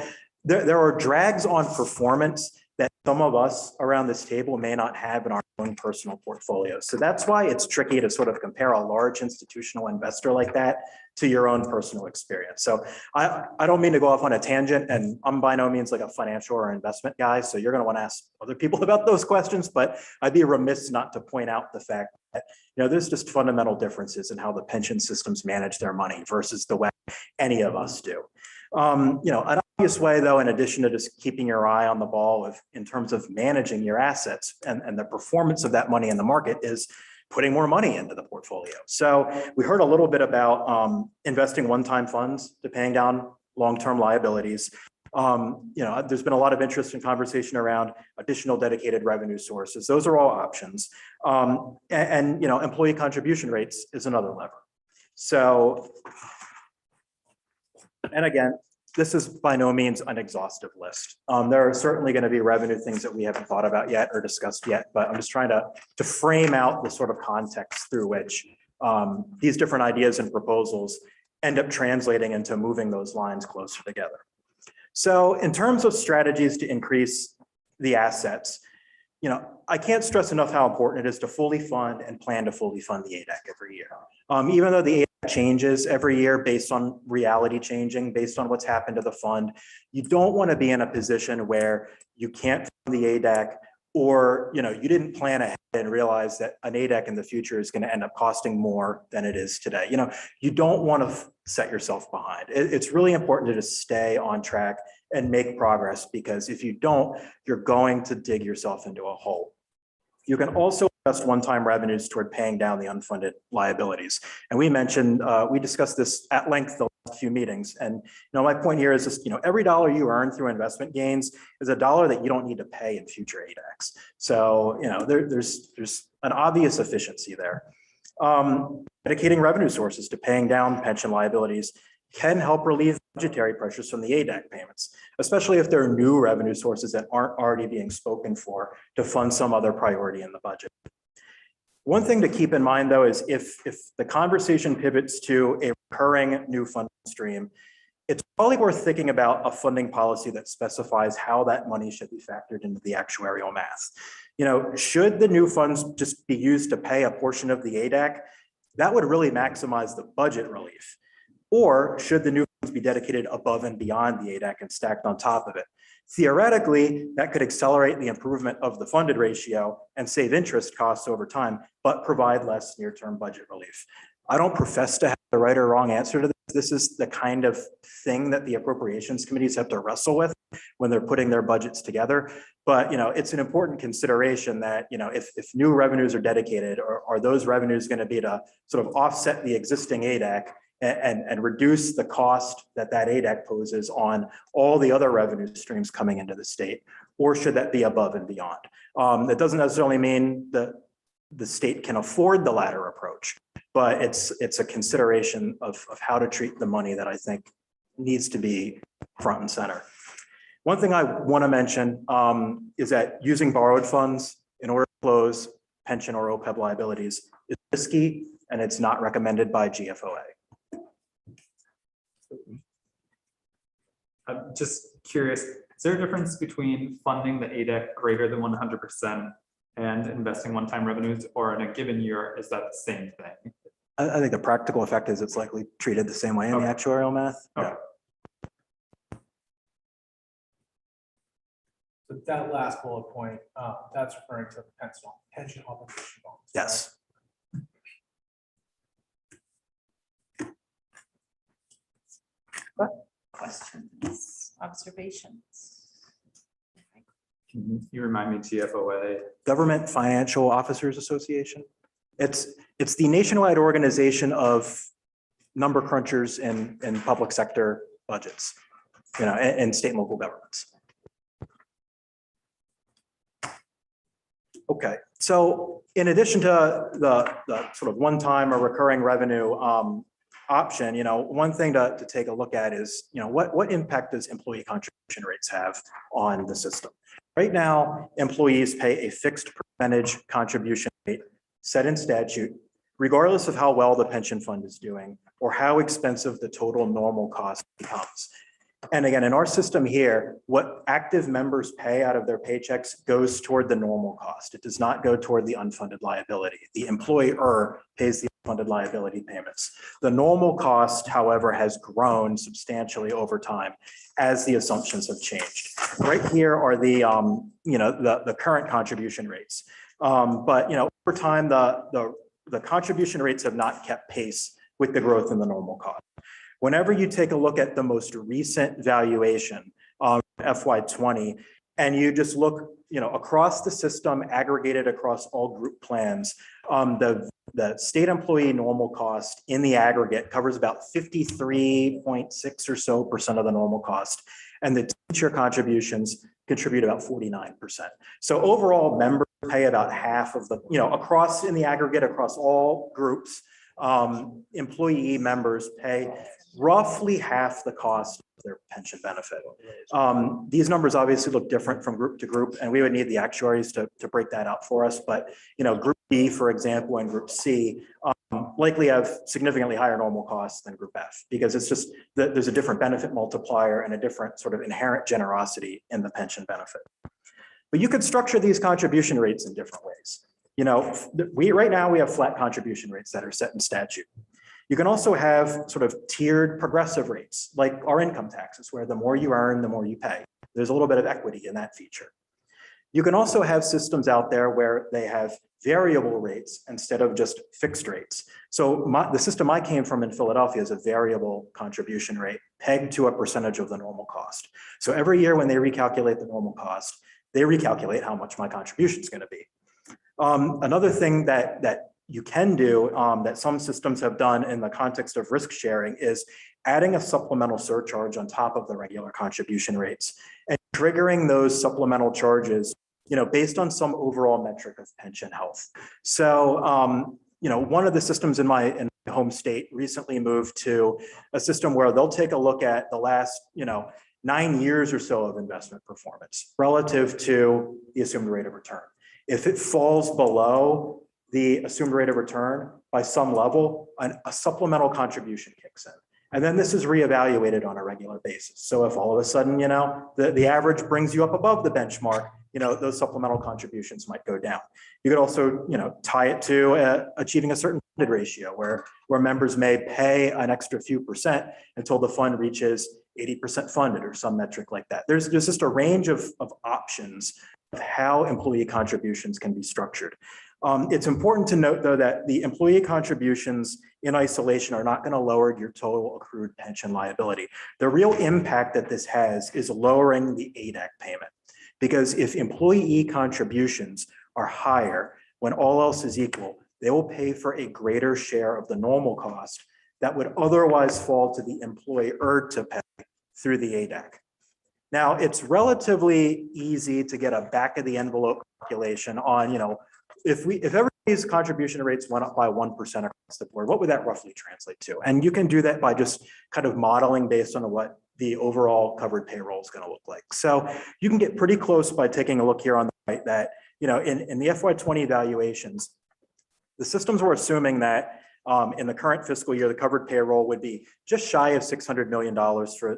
there are drags on performance that some of us around this table may not have in our own personal portfolios. So that's why it's tricky to sort of compare a large institutional investor like that to your own personal experience. So I don't mean to go off on a tangent, and I'm by no means like a financial or investment guy, so you're going to want to ask other people about those questions, but I'd be remiss not to point out the fact that, there's just fundamental differences in how the pension systems manage their money versus the way any of us do. An obvious way, though, in addition to just keeping your eye on the ball in terms of managing your assets and the performance of that money in the market, is putting more money into the portfolio. So we heard a little bit about investing one-time funds to paying down long-term liabilities. There's been a lot of interest and conversation around additional dedicated revenue sources. Those are all options. And employee contribution rates is another lever. So, and again, this is by no means an exhaustive list. There are certainly going to be revenue things that we haven't thought about yet or discussed yet, but I'm just trying to frame out the sort of context through which these different ideas and proposals end up translating into moving those lines closer together. So in terms of strategies to increase the assets, I can't stress enough how important it is to fully fund and plan to fully fund the ADAC every year. Even though the ADAC changes every year based on reality changing, based on what's happened to the fund, you don't want to be in a position where you can't fund the ADAC, or you didn't plan ahead and realize that an ADAC in the future is going to end up costing more than it is today. You don't want to set yourself behind. It's really important to just stay on track and make progress, because if you don't, you're going to dig yourself into a hole. You can also invest one-time revenues toward paying down the unfunded liabilities. And we discussed this at length the last few meetings. And my point here is just, every dollar you earn through investment gains is a dollar that you don't need to pay in future ADACs. So, there's an obvious efficiency there. Dedicating revenue sources to paying down pension liabilities can help relieve budgetary pressures from the ADAC payments, especially if there are new revenue sources that aren't already being spoken for to fund some other priority in the budget. One thing to keep in mind, though, is if the conversation pivots to a recurring new funding stream, it's probably worth thinking about a funding policy that specifies how that money should be factored into the actuarial math. Should the new funds just be used to pay a portion of the ADAC, that would really maximize the budget relief. Or should the new funds be dedicated above and beyond the ADAC and stacked on top of it. Theoretically, that could accelerate the improvement of the funded ratio and save interest costs over time, but provide less near-term budget relief. I don't profess to have the right or wrong answer to this. This is the kind of thing that the appropriations committees have to wrestle with when they're putting their budgets together. But, it's an important consideration that, if new revenues are dedicated, or are those revenues going to be to sort of offset the existing ADAC and reduce the cost that ADAC poses on all the other revenue streams coming into the state, or should that be above and beyond? That doesn't necessarily mean that the state can afford the latter approach, but it's a consideration of how to treat the money that I think needs to be front and center. One thing I want to mention is that using borrowed funds in order to close pension or OPEB liabilities is risky, and it's not recommended by GFOA. I'm just curious, is there a difference between funding the ADEC greater than 100% and investing one-time revenues, or in a given year, is that the same thing? I think the practical effect is it's likely treated the same way in the Okay. actuarial math. Okay. So that last bullet point, that's referring to the pension obligation bonds. Yes. Questions, observations? Can you remind me GFOA? Government Financial Officers Association. It's the nationwide organization of number crunchers in public sector budgets, and state and local governments. Okay, so in addition to the sort of one-time or recurring revenue option, one thing to take a look at is, what impact does employee contribution rates have on the system? Right now, employees pay a fixed percentage contribution rate set in statute, regardless of how well the pension fund is doing or how expensive the total normal cost becomes. And again, in our system here, what active members pay out of their paychecks goes toward the normal cost. It does not go toward the unfunded liability. The employer pays the unfunded liability payments. The normal cost, however, has grown substantially over time as the assumptions have changed. Right here are the current contribution rates. But over time, the contribution rates have not kept pace with the growth in the normal cost. Whenever you take a look at the most recent valuation, FY20, and you just look, across the system, aggregated across all group plans, the state employee normal cost in the aggregate covers about 53.6% or so of the normal cost, and the teacher contributions contribute about 49%. So overall, members pay about half of the, across in the aggregate across all groups, employee members pay roughly half the cost of their pension benefit. These numbers obviously look different from group to group, and we would need the actuaries to break that out for us. But group B, for example, and group C likely have significantly higher normal costs than group F, because it's just that there's a different benefit multiplier and a different sort of inherent generosity in the pension benefit. But you could structure these contribution rates in different ways. Right now we have flat contribution rates that are set in statute. You can also have sort of tiered progressive rates, like our income taxes, where the more you earn, the more you pay. There's a little bit of equity in that feature. You can also have systems out there where they have variable rates instead of just fixed rates. So the system I came from in Philadelphia is a variable contribution rate pegged to a percentage of the normal cost. So every year when they recalculate the normal cost, they recalculate how much my contribution is going to be. Another thing that you can do that some systems have done in the context of risk sharing is adding a supplemental surcharge on top of the regular contribution rates and triggering those supplemental charges, based on some overall metric of pension health. So, one of the systems in my home state recently moved to a system where they'll take a look at the last, 9 years or so of investment performance relative to the assumed rate of return. If it falls below the assumed rate of return by some level, a supplemental contribution kicks in. And then this is reevaluated on a regular basis. So if all of a sudden, the average brings you up above the benchmark, those supplemental contributions might go down. You could also, tie it to achieving a certain funded ratio where members may pay an extra few percent until the fund reaches 80% funded or some metric like that. There's just a range of options of how employee contributions can be structured. It's important to note, though, that the employee contributions in isolation are not going to lower your total accrued pension liability. The real impact that this has is lowering the ADAC payment. Because if employee contributions are higher, when all else is equal, they will pay for a greater share of the normal cost that would otherwise fall to the employer to pay through the ADAC. Now, it's relatively easy to get a back of the envelope calculation on, if everybody's contribution rates went up by 1% across the board, what would that roughly translate to? And you can do that by just kind of modeling based on what the overall covered payroll is going to look like. So you can get pretty close by taking a look here on the right that, in the FY20 valuations, the systems were assuming that in the current fiscal year, the covered payroll would be just shy of $600 million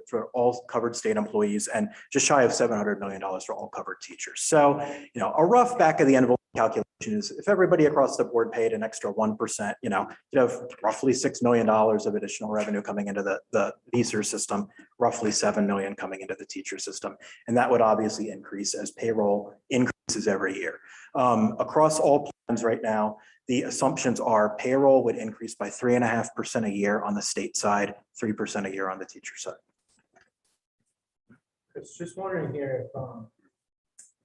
for all covered state employees and just shy of $700 million for all covered teachers. So, a rough back of the envelope calculation is if everybody across the board paid an extra 1%, you'd have roughly $6 million of additional revenue coming into the VSER system, roughly $7 million coming into the teacher system. And that would obviously increase as payroll increases every year. Across all plans right now, the assumptions are payroll would increase by 3.5% a year on the state side, 3% a year on the teacher side. I was just wondering here if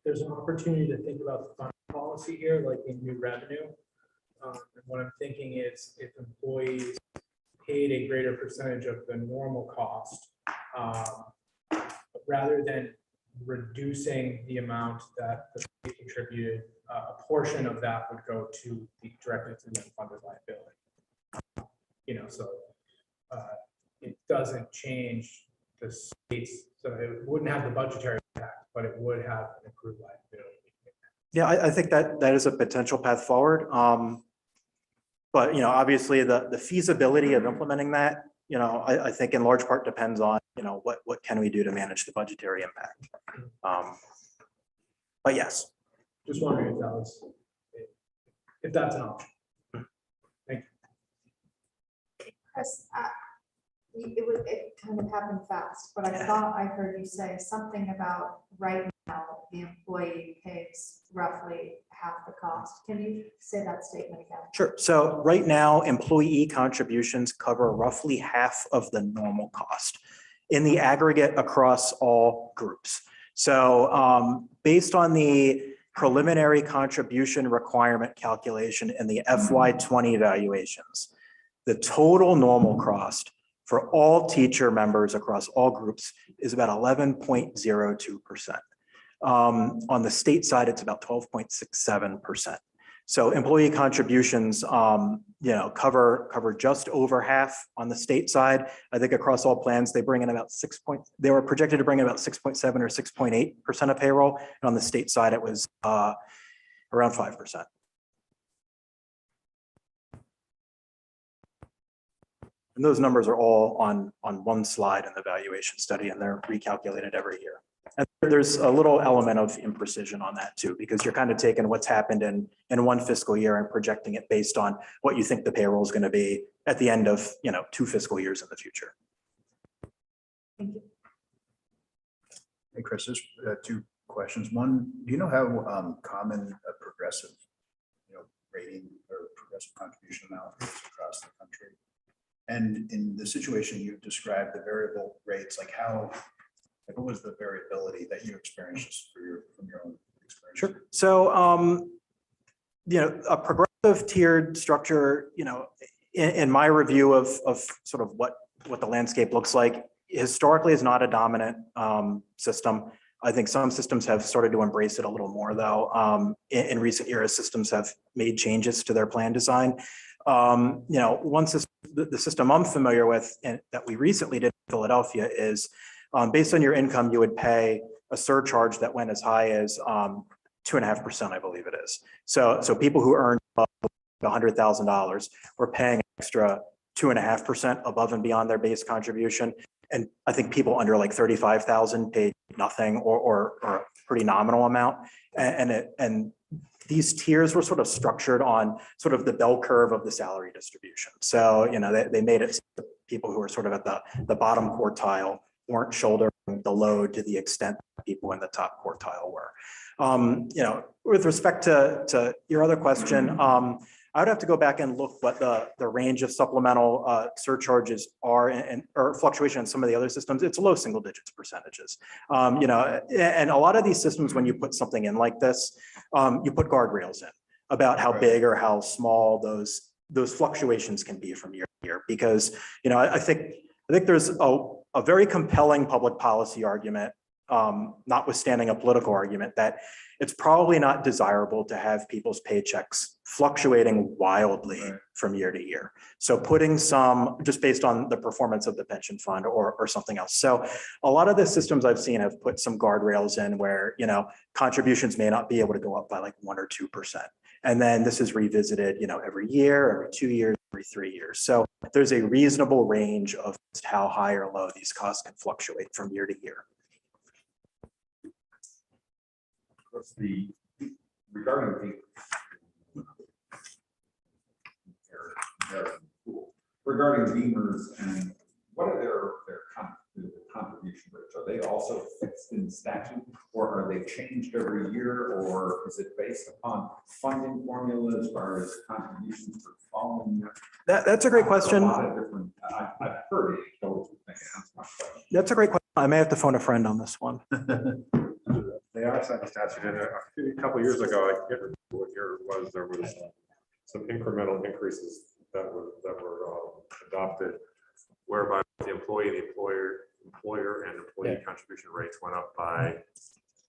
there's an opportunity to think about the fund policy here, like in new revenue. And what I'm thinking is if employees paid a greater percentage of the normal cost, rather than reducing the amount that the state contributed, a portion of that would go directly to the unfunded liability. So it doesn't change the state's, so it wouldn't have the budgetary impact, but it would have an accrued liability. Yeah, I think that is a potential path forward. But, obviously the feasibility of implementing that, I think in large part depends on, what can we do to manage the budgetary impact. But yes. Just wondering if that's an option. Chris, it kind of happened fast, but I thought I heard you say something about right now, the employee pays roughly half the cost. Can you say that statement again? Sure. So right now, employee contributions cover roughly half of the normal cost in the aggregate across all groups. So based on the preliminary contribution requirement calculation in the FY20 evaluations, the total normal cost for all teacher members across all groups is about 11.02%. On the state side, it's about 12.67%. So employee contributions, cover just over half on the state side. I think across all plans, they bring in about they were projected to bring in about 6.7 or 6.8% of payroll. And on the state side, it was around 5%. And those numbers are all on one slide in the valuation study, and they're recalculated every year. And there's a little element of imprecision on that too, because you're kind of taking what's happened in one fiscal year and projecting it based on what you think the payroll is going to be at the end of 2 fiscal years in the future. Thank you. Hey, Chris, there's 2 questions. One, do you know how common a progressive, rating or progressive contribution amount is across the country? And in the situation you described, the variable rates, what was the variability that you experienced from your own experience? Sure. So, a progressive tiered structure, in my review of sort of what the landscape looks like, historically is not a dominant system. I think some systems have started to embrace it a little more, though. In recent years, systems have made changes to their plan design. One system, the system I'm familiar with and that we recently did in Philadelphia is based on your income, you would pay a surcharge that went as high as 2.5%, I believe it is. So people who earn $100,000 were paying extra 2.5% above and beyond their base contribution. and I think people under like 35,000 paid nothing or a pretty nominal amount. And these tiers were sort of structured on sort of the bell curve of the salary distribution. So, they made it so that people who were sort of at the bottom quartile weren't shouldering the load to the extent that people in the top quartile were. With respect to your other question, I would have to go back and look what the range of supplemental surcharges are or fluctuation in some of the other systems. It's low single digits percentages. And a lot of these systems, when you put something in like this, you put guardrails in about how big or how small those fluctuations can be from year to year. Because, I think there's a very compelling public policy argument, notwithstanding a political argument, that it's probably not desirable to have people's paychecks fluctuating wildly from year to year. So putting some, just based on the performance of the pension fund or something else. So a lot of the systems I've seen have put some guardrails in where, contributions may not be able to go up by like 1 or 2%. And then this is revisited, every year, every 2 years, every 3 years. So there's a reasonable range of how high or low these costs can fluctuate from year to year. Regarding Beamers and what are their contribution rates? Are they also fixed in statute, or are they changed every year, or is it based upon funding formula as far as contributions for following year? That's a great question. A lot of different, I've heard it. That's a great question. I may have to phone a friend on this one. They are setting statute in a couple of years ago. I can't remember what year it was. There was some incremental increases that were adopted, whereby the employer and employee contribution rates went up by,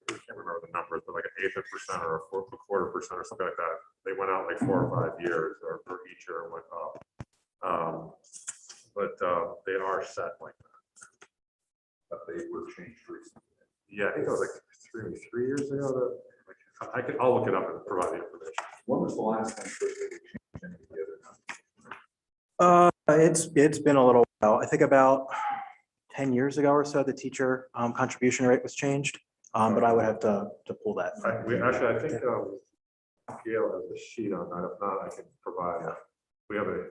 I can't remember the numbers, but like an 1/8% or a 1/4% or something like that. They went out like 4 or 5 years, or for each year went up. But they are set like that. But they were changed recently. Yeah, I think it was like 3 years ago. I'll look it up and provide the information. When was the last time they changed any of the other numbers? It's been a little while. I think about 10 years ago or so, the teacher contribution rate was changed. But I would have to pull that. I think Gail has the sheet on that. If not, I can provide it. We have a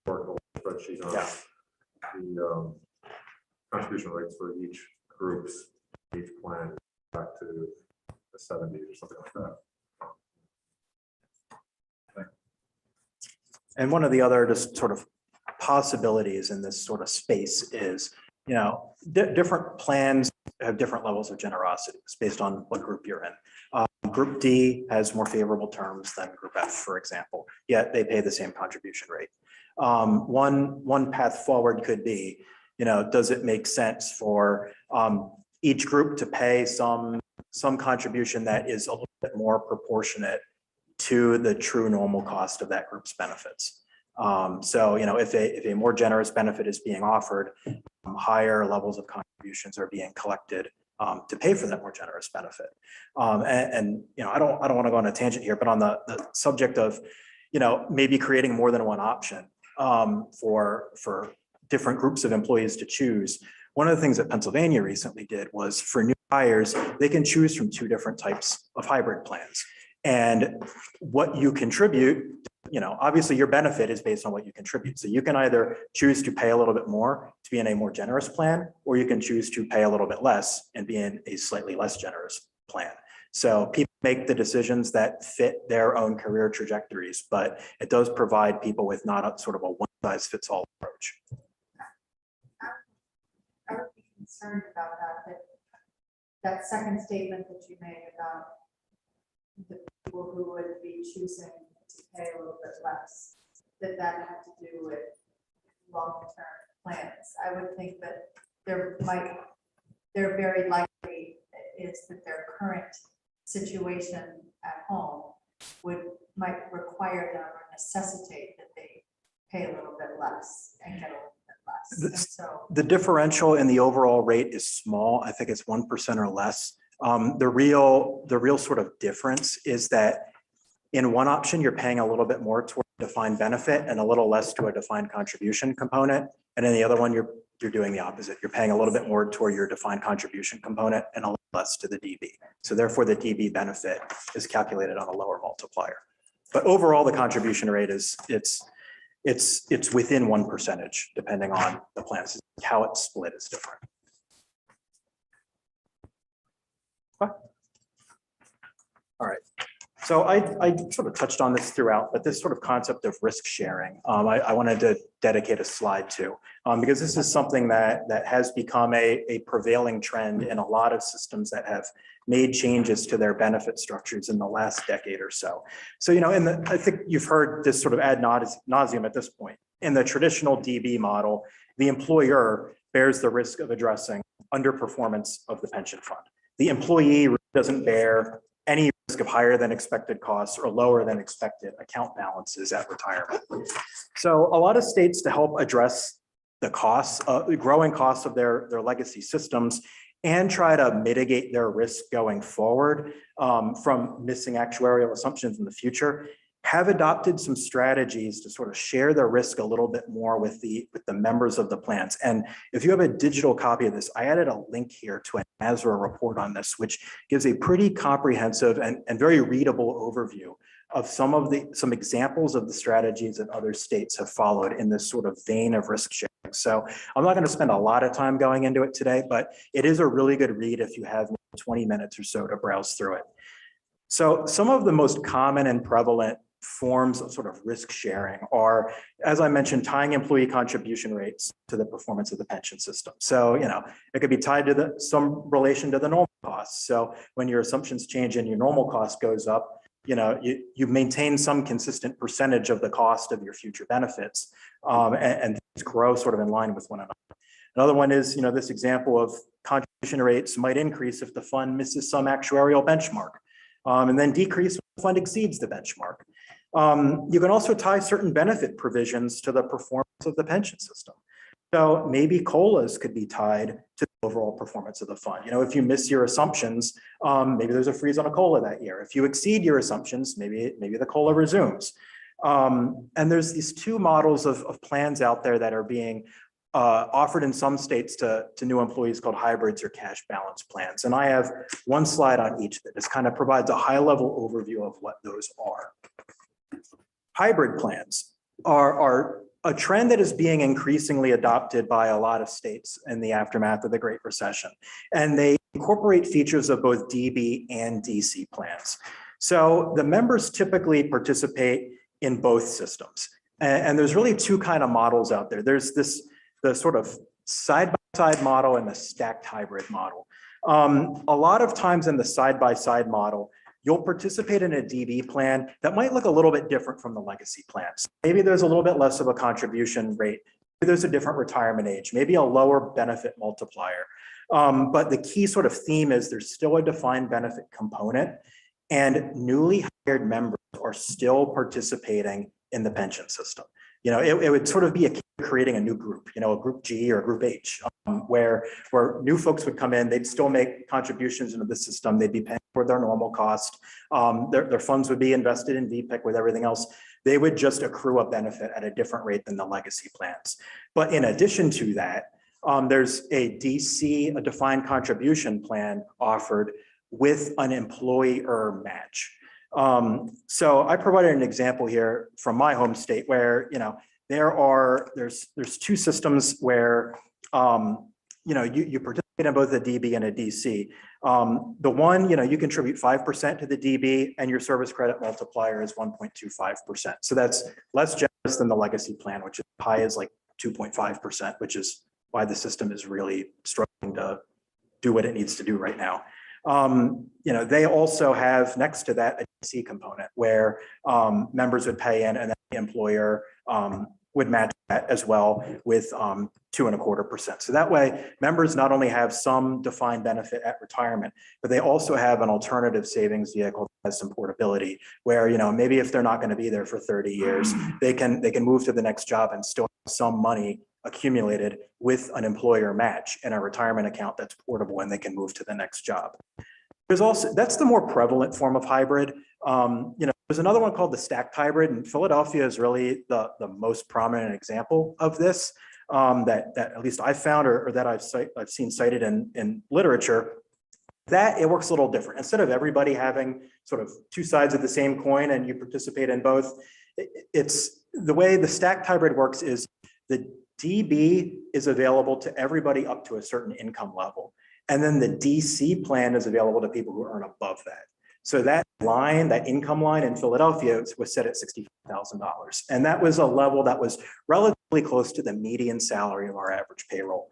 historical spreadsheet on the contribution rates for each groups, each plan back to the 70s or something like that. And one of the other just sort of possibilities in this sort of space is, different plans have different levels of generosity. It's based on what group you're in. Group D has more favorable terms than Group F, for example, yet they pay the same contribution rate. One path forward could be, does it make sense for each group to pay some contribution that is a little bit more proportionate to the true normal cost of that group's benefits? So, if a more generous benefit is being offered, higher levels of contributions are being collected to pay for that more generous benefit. And I don't want to go on a tangent here, but on the subject of, maybe creating more than one option for different groups of employees to choose. One of the things that Pennsylvania recently did was for new hires, they can choose from 2 different types of hybrid plans. And what you contribute, obviously your benefit is based on what you contribute. So you can either choose to pay a little bit more to be in a more generous plan, or you can choose to pay a little bit less and be in a slightly less generous plan. So people make the decisions that fit their own career trajectories, but it does provide people with not a sort of a one-size-fits-all approach. I would be concerned about that second statement that you made about the people who would be choosing to pay a little bit less, that had to do with long-term plans. I would think that there very likely is that their current situation at home might require them or necessitate that they pay a little bit less and get a little bit less. And so The differential in the overall rate is small. I think it's 1% or less. The real sort of difference is that in one option, you're paying a little bit more toward a defined benefit and a little less to a defined contribution component. And in the other one, you're you're doing the opposite. You're paying a little bit more toward your defined contribution component and a little less to the DB. So therefore, the DB benefit is calculated on a lower multiplier. But overall, the contribution rate is, it's within 1%, depending on the plans. How it's split is different. Okay. All right. So I sort of touched on this throughout, but this sort of concept of risk sharing, I wanted to dedicate a slide to, because this is something that has become a prevailing trend in a lot of systems that have made changes to their benefit structures in the last decade or so. So, you know, I think you've heard this sort of ad nauseum at this point. In the traditional DB model, the employer bears the risk of addressing underperformance of the pension fund. The employee doesn't bear any risk of higher than expected costs or lower than expected account balances at retirement. So a lot of states, to help address the costs, the growing costs of their legacy systems and try to mitigate their risk going forward from missing actuarial assumptions in the future, have adopted some strategies to sort of share their risk a little bit more with the members of the plans. And if you have a digital copy of this, I added a link here to an ASRA report on this, which gives a pretty comprehensive and very readable overview of some examples of the strategies that other states have followed in this sort of vein of risk sharing. So I'm not going to spend a lot of time going into it today, but it is a really good read if you have 20 minutes or so to browse through it. So some of the most common and prevalent forms of sort of risk sharing are, as I mentioned, tying employee contribution rates to the performance of the pension system. So, you know, it could be tied to some relation to the normal costs. So when your assumptions change and your normal cost goes up, you know, you maintain some consistent percentage of the cost of your future benefits, and grow sort of in line with one another. Another one is, you know, this example of contribution rates might increase if the fund misses some actuarial benchmark, and then decrease if the fund exceeds the benchmark. You can also tie certain benefit provisions to the performance of the pension system. So maybe COLAs could be tied to the overall performance of the fund. You know, if you miss your assumptions, maybe there's a freeze on a COLA that year. If you exceed your assumptions, maybe the COLA resumes. And there's these two models of plans out there that are being offered in some states to new employees called hybrids or cash balance plans. And I have one slide on each that just kind of provides a high level overview of what those are. Hybrid plans are a trend that is being increasingly adopted by a lot of states in the aftermath of the Great Recession. And they incorporate features of both DB and DC plans. So the members typically participate in both systems. And there's really two kind of models out there. There's the sort of side-by-side model and the stacked hybrid model. A lot of times in the side-by-side model, you'll participate in a DB plan that might look a little bit different from the legacy plans. Maybe there's a little bit less of a contribution rate. Maybe there's a different retirement age, maybe a lower benefit multiplier. But the key sort of theme is there's still a defined benefit component, and newly hired members are still participating in the pension system. You know, it would sort of be creating a new group, you know, a group G or a group H, where new folks would come in, they'd still make contributions into the system, they'd be paying for their normal cost, their funds would be invested in VPIC with everything else. They would just accrue a benefit at a different rate than the legacy plans. But in addition to that, there's a DC, a defined contribution plan offered with an employer match. So I provided an example here from my home state where, you know, there's two systems where, you know, you participate in both a DB and a DC. The one, you know, you contribute 5% to the DB and your service credit multiplier is 1.25%. So that's less generous than the legacy plan, which is high as like 2.5%, which is why the system is really struggling to do what it needs to do right now. You know, they also have next to that a DC component where members would pay in and then the employer would match that as well with 2.25%. So that way members not only have some defined benefit at retirement, but they also have an alternative savings vehicle that has some portability where, you know, maybe if they're not going to be there for 30 years, they can move to the next job and still have some money accumulated with an employer match in a retirement account that's portable and they can move to the next job. There's also, that's the more prevalent form of hybrid. You know, there's another one called the stacked hybrid, and Philadelphia is really the most prominent example of this. that at least I've found or that I've seen cited in literature, that it works a little different. Instead of everybody having sort of two sides of the same coin and you participate in both, it's the way the stacked hybrid works is the DB is available to everybody up to a certain income level. And then the DC plan is available to people who earn above that. So that line, that income line in Philadelphia was set at $65,000. And that was a level that was relatively close to the median salary of our average payroll.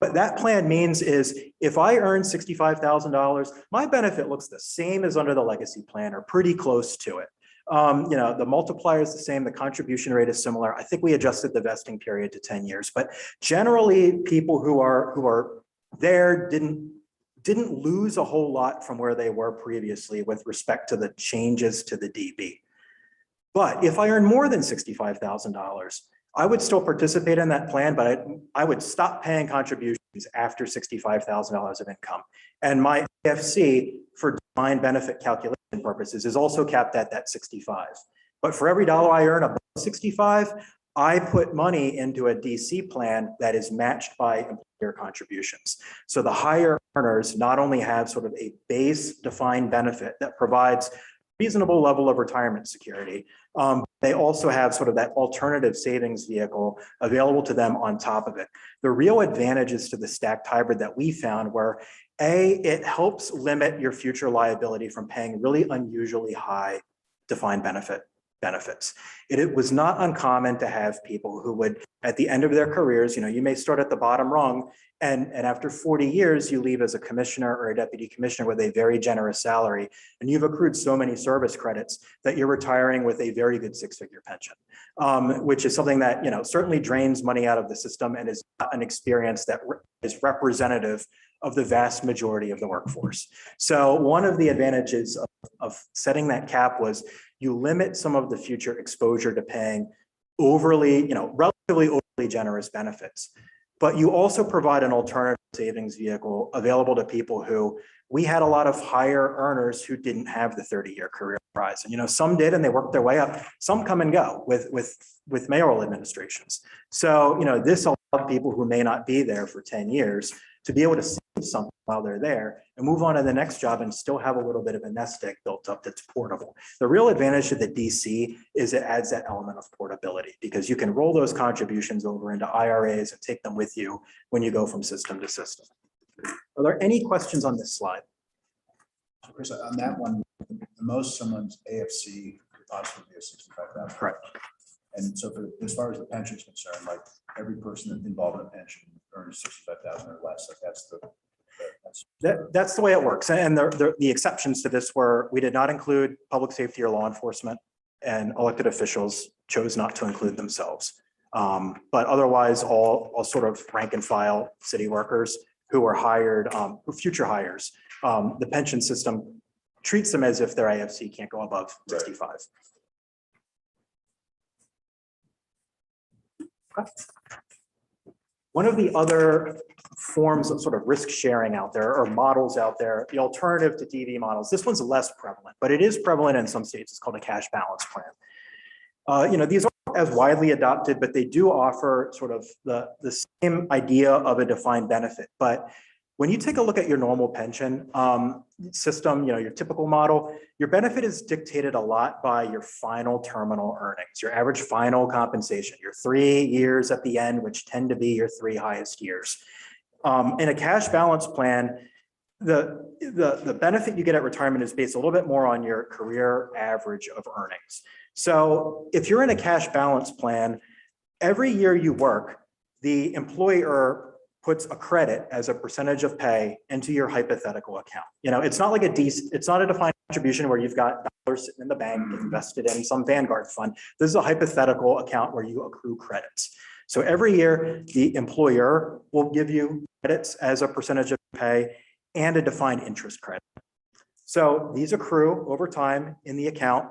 What that plan means is if I earn $65,000, my benefit looks the same as under the legacy plan or pretty close to it. The multiplier is the same, the contribution rate is similar. I think we adjusted the vesting period to 10 years, but generally people who are there didn't lose a whole lot from where they were previously with respect to the changes to the DB. But if I earn more than $65,000, I would still participate in that plan, but I would stop paying contributions after $65,000 of income. And my AFC for defined benefit calculation purposes is also capped at that 65. But for every dollar I earn above 65, I put money into a DC plan that is matched by employer contributions. So the higher earners not only have sort of a base defined benefit that provides reasonable level of retirement security, they also have sort of that alternative savings vehicle available to them on top of it. The real advantages to the stacked hybrid that we found were, A, it helps limit your future liability from paying really unusually high defined benefits. It was not uncommon to have people who would, at the end of their careers, you may start at the bottom rung, and after 40 years, you leave as a commissioner or a deputy commissioner with a very generous salary, and you've accrued so many service credits that you're retiring with a very good six-figure pension, which is something that certainly drains money out of the system and is not an experience that is representative of the vast majority of the workforce. So one of the advantages of setting that cap was you limit some of the future exposure to paying relatively overly generous benefits. But you also provide an alternative savings vehicle available to people who, we had a lot of higher earners who didn't have the 30-year career horizon. Some did and they worked their way up. Some come and go with mayoral administrations. So, this allowed people who may not be there for 10 years to be able to save something while they're there and move on to the next job and still have a little bit of a nest egg built up that's portable. The real advantage to the DC is it adds that element of portability because you can roll those contributions over into IRAs and take them with you when you go from system to system. Are there any questions on this slide? Chris, on that one, the most someone's AFC could possibly be a 65,000. Correct. And so as far as the pension is concerned, like every person involved in a pension earns 65,000 or less. Like that's the way it works. And the exceptions to this were, we did not include public safety or law enforcement, and elected officials chose not to include themselves. But otherwise, all sort of rank and file city workers who are hired, future hires, the pension system treats them as if their AFC can't go above 65. Okay. One of the other forms of sort of risk sharing out there or models out there, the alternative to DB models, this one's less prevalent, but it is prevalent in some states. It's called a cash balance plan. These aren't as widely adopted, but they do offer sort of the same idea of a defined benefit. But when you take a look at your normal pension system, your typical model, your benefit is dictated a lot by your final terminal earnings, your average final compensation, your 3 years at the end, which tend to be your 3 highest years. In a cash balance plan, the benefit you get at retirement is based a little bit more on your career average of earnings. So if you're in a cash balance plan, every year you work, the employer puts a credit as a percentage of pay into your hypothetical account. It's not like it's not a defined contribution where you've got dollars sitting in the bank invested in some Vanguard fund. This is a hypothetical account where you accrue credits. So every year the employer will give you credits as a percentage of pay and a defined interest credit. So these accrue over time in the account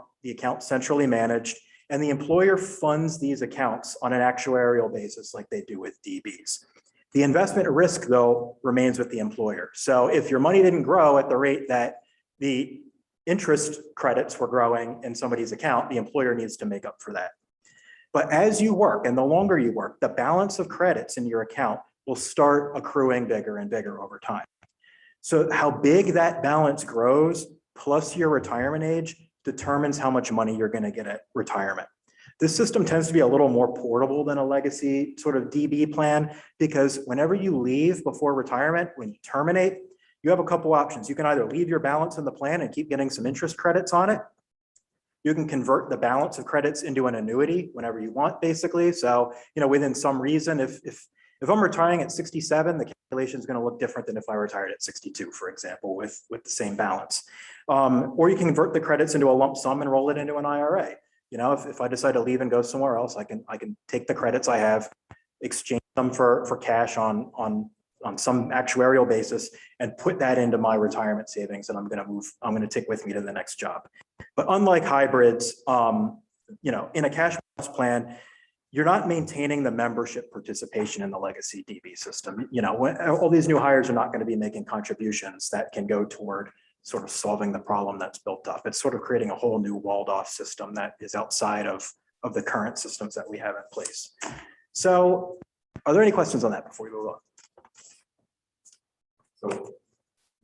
centrally managed, and the employer funds these accounts on an actuarial basis like they do with DBs. The investment risk, though, remains with the employer. So if your money didn't grow at the rate that the interest credits were growing in somebody's account, the employer needs to make up for that. But as you work and the longer you work, the balance of credits in your account will start accruing bigger and bigger over time. So how big that balance grows plus your retirement age determines how much money you're going to get at retirement. This system tends to be a little more portable than a legacy sort of DB plan because whenever you leave before retirement, when you terminate, you have a couple options. You can either leave your balance in the plan and keep getting some interest credits on it. You can convert the balance of credits into an annuity whenever you want, basically. So, within some reason, if I'm retiring at 67, the calculation is going to look different than if I retired at 62, for example, with the same balance. Or you can convert the credits into a lump sum and roll it into an IRA. If I decide to leave and go somewhere else, I can take the credits I have, exchange them for cash on some actuarial basis and put that into my retirement savings. And I'm going to take with me to the next job. But unlike hybrids, in a cash balance plan, you're not maintaining the membership participation in the legacy DB system. When all these new hires are not going to be making contributions that can go toward sort of solving the problem that's built up. It's sort of creating a whole new walled off system that is outside of the current systems that we have in place. So are there any questions on that before we move on? So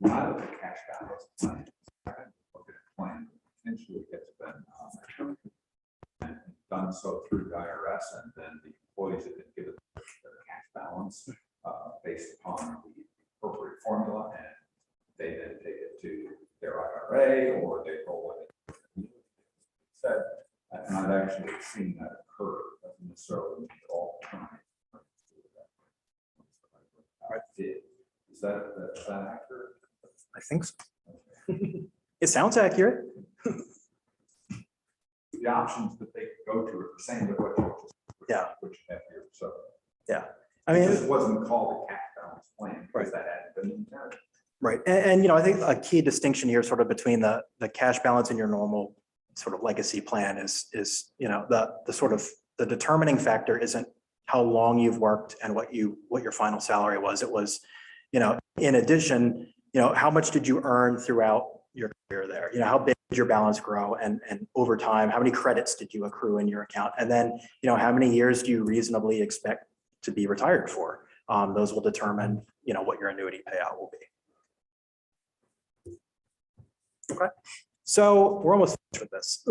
now that the cash balance plan, plan potentially gets been done so through the IRS, and then the employees have been given their cash balance based upon the appropriate formula, and they then take it to their IRA or they roll it. And I've actually seen that occur, doesn't necessarily mean all the time. Is that accurate? I think so. It sounds accurate. The options that they could go to are the same, but what you have here. So yeah, it just wasn't called a cash balance plan because that hadn't been intended. Right. And I think a key distinction here sort of between the cash balance and your normal sort of legacy plan is the sort of the determining factor isn't how long you've worked and what your final salary was. It was, in addition, how much did you earn throughout your career there? How big did your balance grow and over time, how many credits did you accrue in your account? And then, how many years do you reasonably expect to be retired for? Those will determine, what your annuity payout will be. Okay, so we're almost finished with this.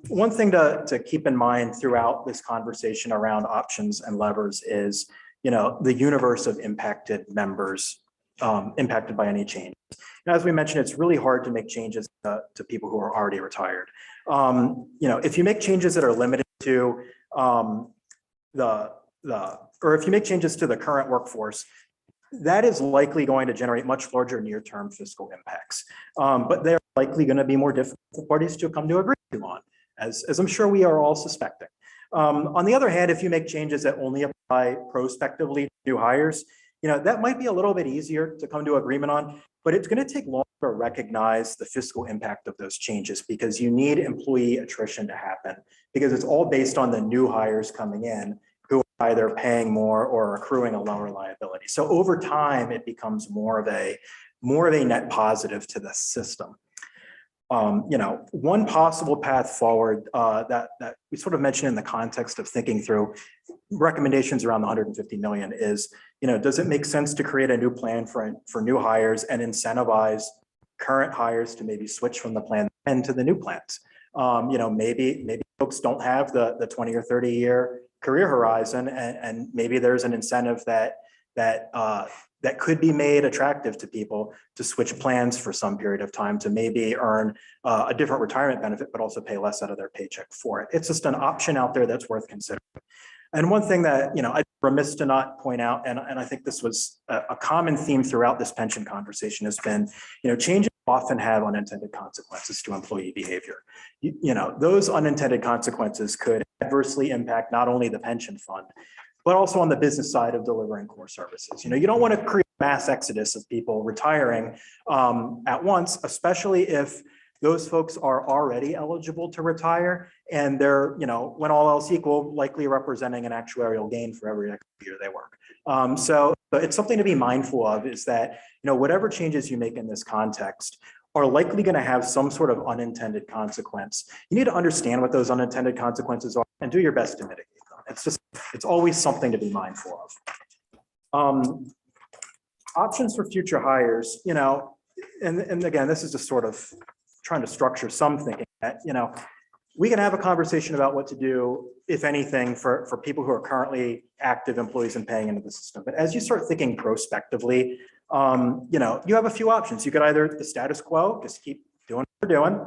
One thing to keep in mind throughout this conversation around options and levers is, the universe of impacted members impacted by any change. As we mentioned, it's really hard to make changes to people who are already retired. If you make changes that are limited to or if you make changes to the current workforce, that is likely going to generate much larger near-term fiscal impacts. But they're likely going to be more difficult for parties to come to agree on, as I'm sure we are all suspecting. On the other hand, if you make changes that only apply prospectively to new hires, that might be a little bit easier to come to agreement on, but it's going to take longer to recognize the fiscal impact of those changes because you need employee attrition to happen because it's all based on the new hires coming in who are either paying more or accruing a lower liability. So over time, it becomes more of a net positive to the system. One possible path forward that we sort of mentioned in the context of thinking through recommendations around the 150 million is, does it make sense to create a new plan for new hires and incentivize current hires to maybe switch from the plan and to the new plans? Maybe folks don't have the 20 or 30 year career horizon, and maybe there's an incentive that could be made attractive to people to switch plans for some period of time to maybe earn a different retirement benefit, but also pay less out of their paycheck for it. It's just an option out there that's worth considering. And one thing that, I'd be remiss to not point out, and I think this was a common theme throughout this pension conversation has been, changes often have unintended consequences to employee behavior. Those unintended consequences could adversely impact not only the pension fund, but also on the business side of delivering core services. You don't want to create a mass exodus of people retiring at once, especially if those folks are already eligible to retire and they're, when all else equal, likely representing an actuarial gain for every year they work. So it's something to be mindful of is that, whatever changes you make in this context are likely going to have some sort of unintended consequence. You need to understand what those unintended consequences are and do your best to mitigate them. It's always something to be mindful of. Options for future hires, and again, this is just sort of trying to structure some thinking that, we can have a conversation about what to do, if anything, for people who are currently active employees and paying into the system. But as you start thinking prospectively, you have a few options. You could either the status quo, just keep doing what you're doing,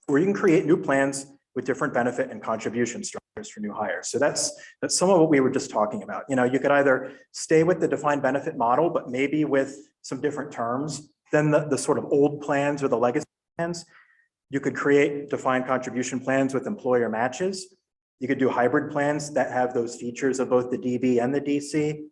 or you can create new plans with different benefit and contribution structures for new hires. So that's some of what we were just talking about. You could either stay with the defined benefit model, but maybe with some different terms than the sort of old plans or the legacy plans. You could create defined contribution plans with employer matches. You could do hybrid plans that have those features of both the DB and the DC.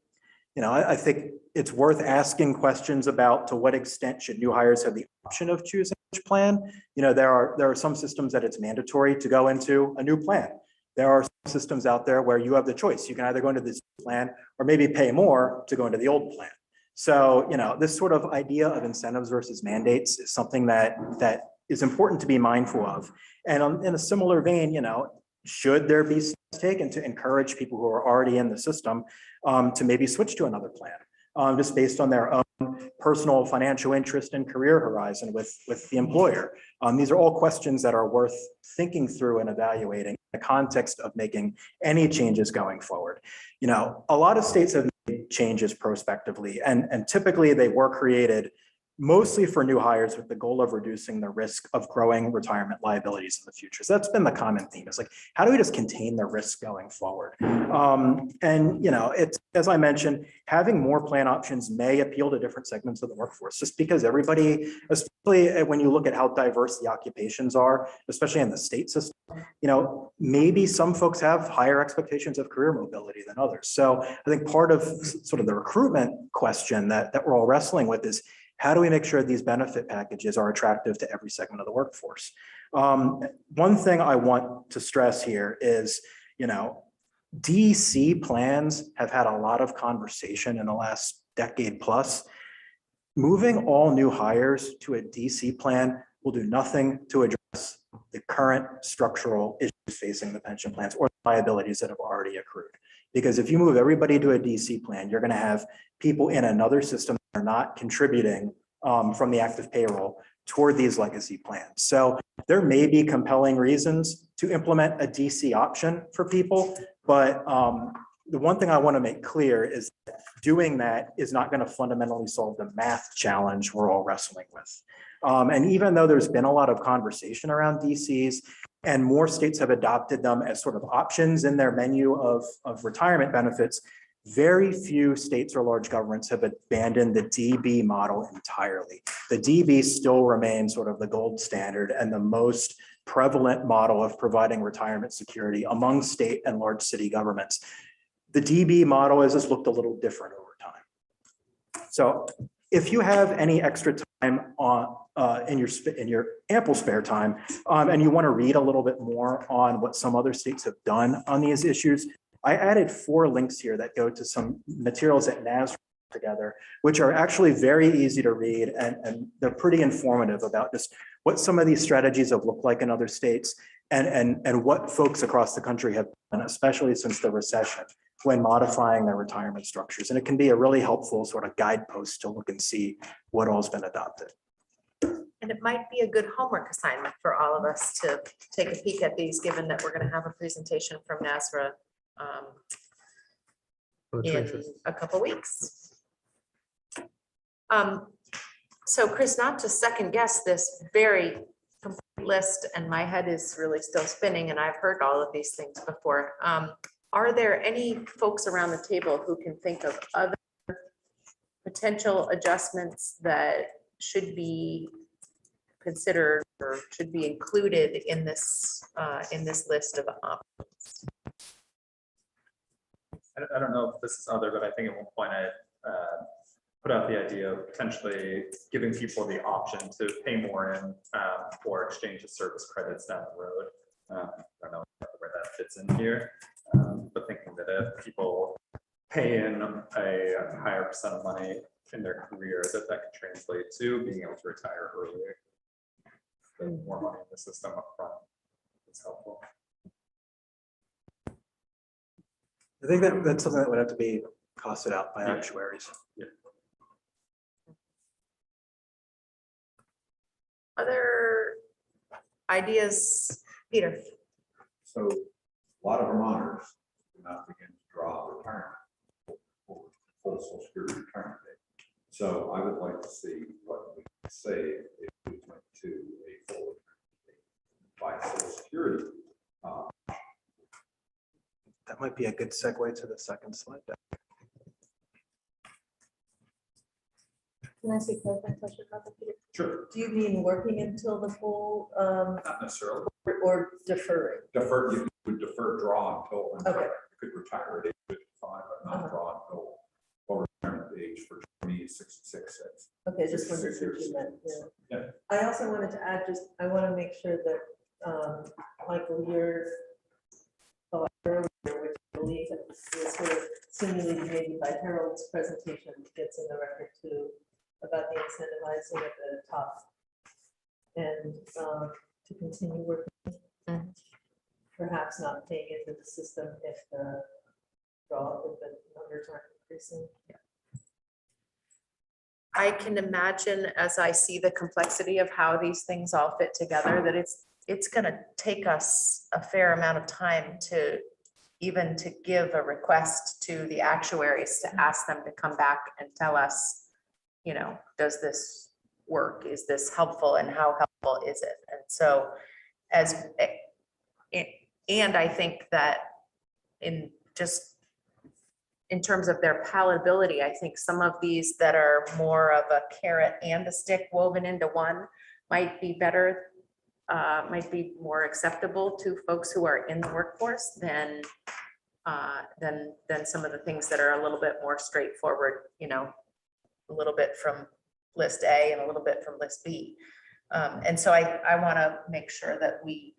I think it's worth asking questions about to what extent should new hires have the option of choosing which plan. There are some systems that it's mandatory to go into a new plan. There are some systems out there where you have the choice. You can either go into this plan or maybe pay more to go into the old plan. So, this sort of idea of incentives versus mandates is something that is important to be mindful of. And in a similar vein, should there be steps taken to encourage people who are already in the system to maybe switch to another plan, just based on their own personal financial interest and career horizon with the employer? These are all questions that are worth thinking through and evaluating in the context of making any changes going forward. A lot of states have made changes prospectively, and typically they were created mostly for new hires with the goal of reducing the risk of growing retirement liabilities in the future. So that's been the common theme. It's like, how do we just contain the risk going forward? It's, as I mentioned, having more plan options may appeal to different segments of the workforce, just because everybody, especially when you look at how diverse the occupations are, especially in the state system, maybe some folks have higher expectations of career mobility than others. So I think part of sort of the recruitment question that we're all wrestling with is, how do we make sure these benefit packages are attractive to every segment of the workforce? One thing I want to stress here is, DC plans have had a lot of conversation in the last decade plus. Moving all new hires to a DC plan will do nothing to address the current structural issues facing the pension plans or the liabilities that have already accrued. Because if you move everybody to a DC plan, you're going to have people in another system that are not contributing from the active payroll toward these legacy plans. So there may be compelling reasons to implement a DC option for people, but the one thing I want to make clear is that doing that is not going to fundamentally solve the math challenge we're all wrestling with. And even though there's been a lot of conversation around DCs, and more states have adopted them as sort of options in their menu of retirement benefits, very few states or large governments have abandoned the DB model entirely. The DB still remains sort of the gold standard and the most prevalent model of providing retirement security among state and large city governments. The DB model has just looked a little different over time. So if you have any extra time in your ample spare time, and you want to read a little bit more on what some other states have done on these issues, I added 4 links here that go to some materials that NAS together, which are actually very easy to read, and they're pretty informative about just what some of these strategies have looked like in other states, and what folks across the country have done, especially since the recession, when modifying their retirement structures. And it can be a really helpful sort of guidepost to look and see what all's been adopted. And it might be a good homework assignment for all of us to take a peek at these, given that we're going to have a presentation from NASRA in a couple weeks. So Chris, not to second guess this very complete list, and my head is really still spinning, and I've heard all of these things before. Are there any folks around the table who can think of other potential adjustments that should be considered or should be included in this list of options? I don't know if this is other, but I think at one point I put out the idea of potentially giving people the option to pay more in or exchange of service credits down the road. I don't know where that fits in here, but thinking that if people pay in a higher percent of money in their career, that could translate to being able to retire earlier. the more money in the system upfront. It's helpful. I think that that's something that would have to be costed out by Yeah. actuaries. Other ideas, Peter? So a lot of Vermonters do not begin to draw retirement for full social security retirement date. So I would like to see what we could say if we went to a full by social security. That might be a good segue to the second slide deck. Can I say clarifying question about that, Peter? Sure. Do you mean working until the full, Not necessarily or deferring? defer, you would defer draw until, Okay. you could retire at age 55, but not draw until full retirement age for 66. Okay, just wondered what you meant, yeah. Yeah. I also wanted to add, just, I want to make sure that, Michael, your thought earlier, which I believe that was sort of simulated maybe by Harold's presentation, gets in the record too, about the incentivizing at the top. And to continue working, Mhm. perhaps not paying into the system if the numbers aren't increasing. I can imagine as I see the complexity of how these things all fit together, that it's gonna take us a fair amount of time to even to give a request to the actuaries to ask them to come back and tell us, you know, does this work? Is this helpful and how helpful is it? And so and I think that in terms of their palatability, I think some of these that are more of a carrot and a stick woven into one might be better, might be more acceptable to folks who are in the workforce than some of the things that are a little bit more straightforward, you know, a little bit from list A and a little bit from list B. And so I want to make sure that we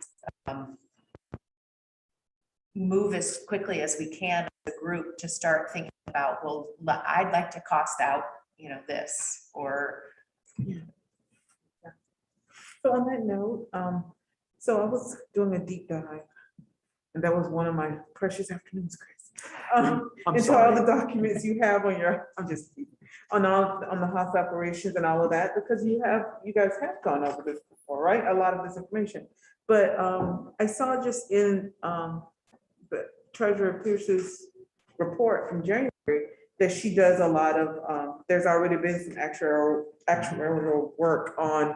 move as quickly as we can as a group to start thinking about, well, I'd like to cost out, you know, this, or. So on that note, so I was doing a deep dive, and that was one of my precious afternoons, Chris. I'm Into all sorry. the documents you have on your, I'm just kidding, on the house operations and all of that, because you guys have gone over this before, right? A lot of this information. But I saw just in the Treasurer Pierce's report from January that she does a lot of, there's already been some actuarial work on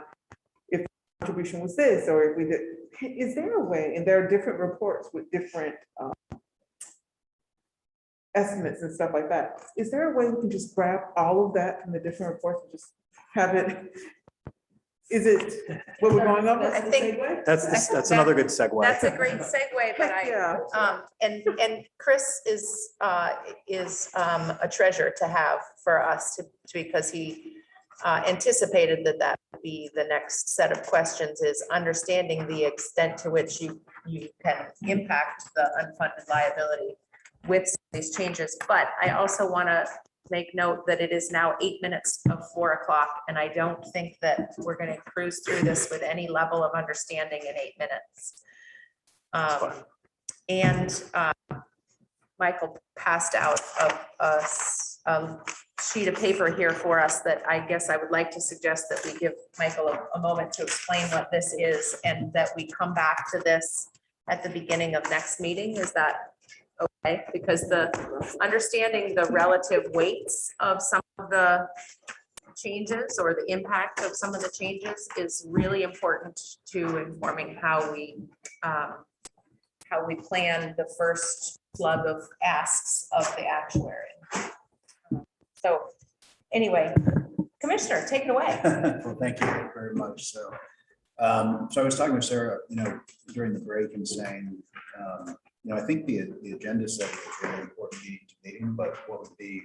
if contribution was this, or if we did, is there a way, and there are different reports with different estimates and stuff like that. Is there a way we can just grab all of that from the different reports and just have it? Is it what we're going over? I think That's another good segue. That's a great segue, but Yeah. and Chris is a treasure to have for us because he anticipated that would be the next set of questions, is understanding the extent to which you can impact the unfunded liability with these changes. But I also want to make note that it is now 8 minutes of 4 o'clock, and I don't think that we're going to cruise through this with any level of understanding in 8 minutes. Michael passed out a sheet of paper here for us that I guess I would like to suggest that we give Michael a moment to explain what this is, and that we come back to this at the beginning of next meeting. Is that okay? Because understanding the relative weights of some of the changes or the impact of some of the changes is really important to informing how we plan the first slug of asks of the actuary. So anyway, Commissioner, take it away. Well, thank you very much. So I was talking with Sarah, during the break and saying, I think the agenda setting is really important meeting to meeting, but what would be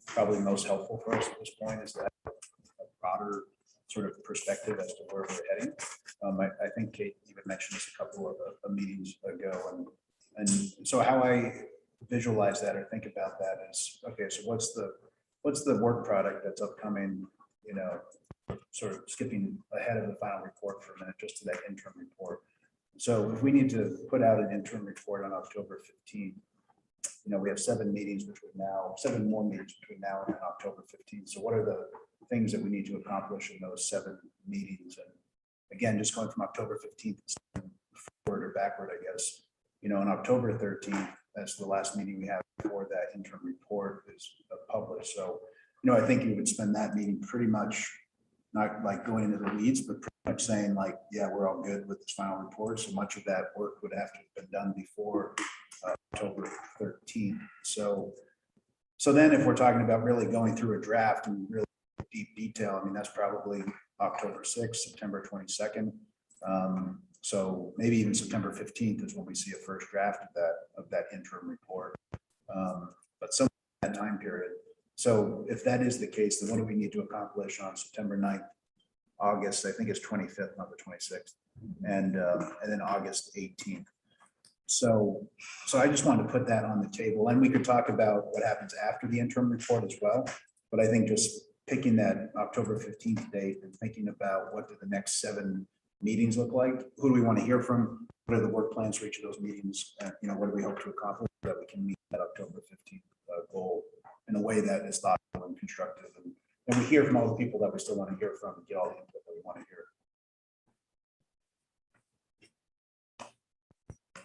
probably most helpful for us at this point is to have a broader sort of perspective as to where we're heading. I think Kate even mentioned this a couple of meetings ago, and so how I visualize that or think about that is, okay, so what's the work product that's upcoming you know, sort of skipping ahead of the final report for a minute, just to that interim report. So if we need to put out an interim report on October 15th, you know, we have 7 meetings between now, 7 more meetings between now and October 15th. So what are the things that we need to accomplish in those 7 meetings? And again, just going from October 15th forward or backward, I guess, you know, on October 13th, that's the last meeting we have before that interim report is published. So, you know, I think you would spend that meeting pretty much not like going into the weeds, but pretty much saying like, yeah, we're all good with this final report. So much of that work would have to have been done before October 13th. So then if we're talking about really going through a draft and really deep detail, I mean, that's probably October 6th, September 22nd. So maybe even September 15th is when we see a first draft of that interim report. But some that time period. So if that is the case, then what do we need to accomplish on September 9th, August, I think it's 25th, not the 26th, and then August 18th. So I just wanted to put that on the table, and we could talk about what happens after the interim report as well. But I think just picking that October 15th date and thinking about what do the next 7 meetings look like, who do we want to hear from, what are the work plans for each of those meetings, and you know, what do we hope to accomplish that we can meet that October 15th goal in a way that is thoughtful and constructive, and we hear from all the people that we still want to hear from, and get all the input that we want to hear.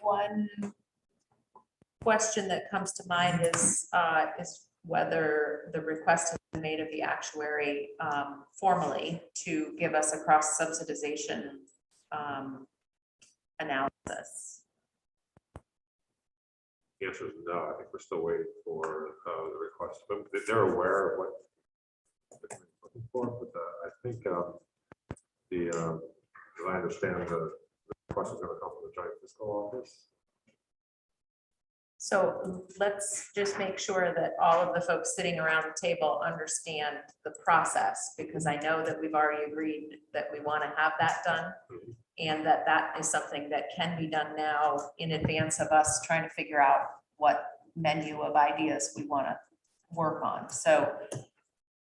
One question that comes to mind is whether the request has been made of the actuary formally to give us a cross subsidization analysis. The answer is no. I think we're still waiting for the request, but they're aware of what they're looking for. But I think as I understand, the request is going to come from the joint fiscal office. So let's just make sure that all of the folks sitting around the table understand the process, because I know that we've already agreed that we want to have that done. And that is something that can be done now in advance of us trying to figure out what menu of ideas we want to work on. So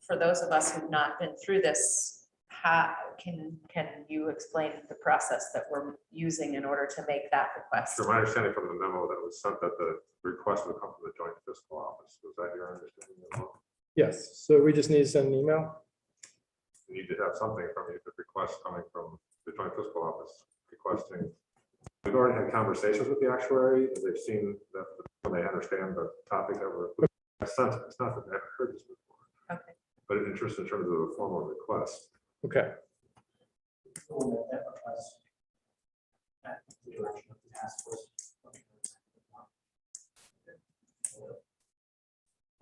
for those of us who've not been through this, can you explain the process that we're using in order to make that request? Sure. My understanding from the memo that was sent that the request would come from the joint fiscal office. Was that your understanding as well? Yes, so we just need to send an email. You need to have something from you, the request coming from the joint fiscal office requesting. We've already had conversations with the actuary. They've seen that when they understand the topic that we're, it's not that they haven't heard this before. Okay. But in interest in terms of the formal request. Okay.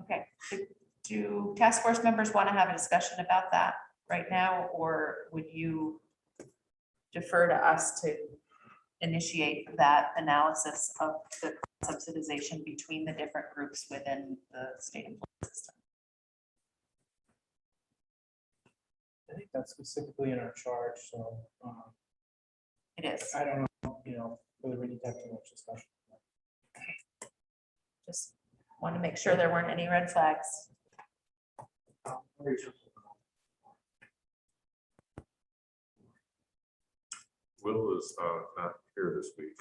Okay, do task force members want to have a discussion about that right now, or would you defer to us to initiate that analysis of the subsidization between the different groups within the state employee system? I think that's specifically in our charge, so It is. I don't know, you know, whether we need to have too much discussion. Just want to make sure there weren't any red flags. Will is not here this week.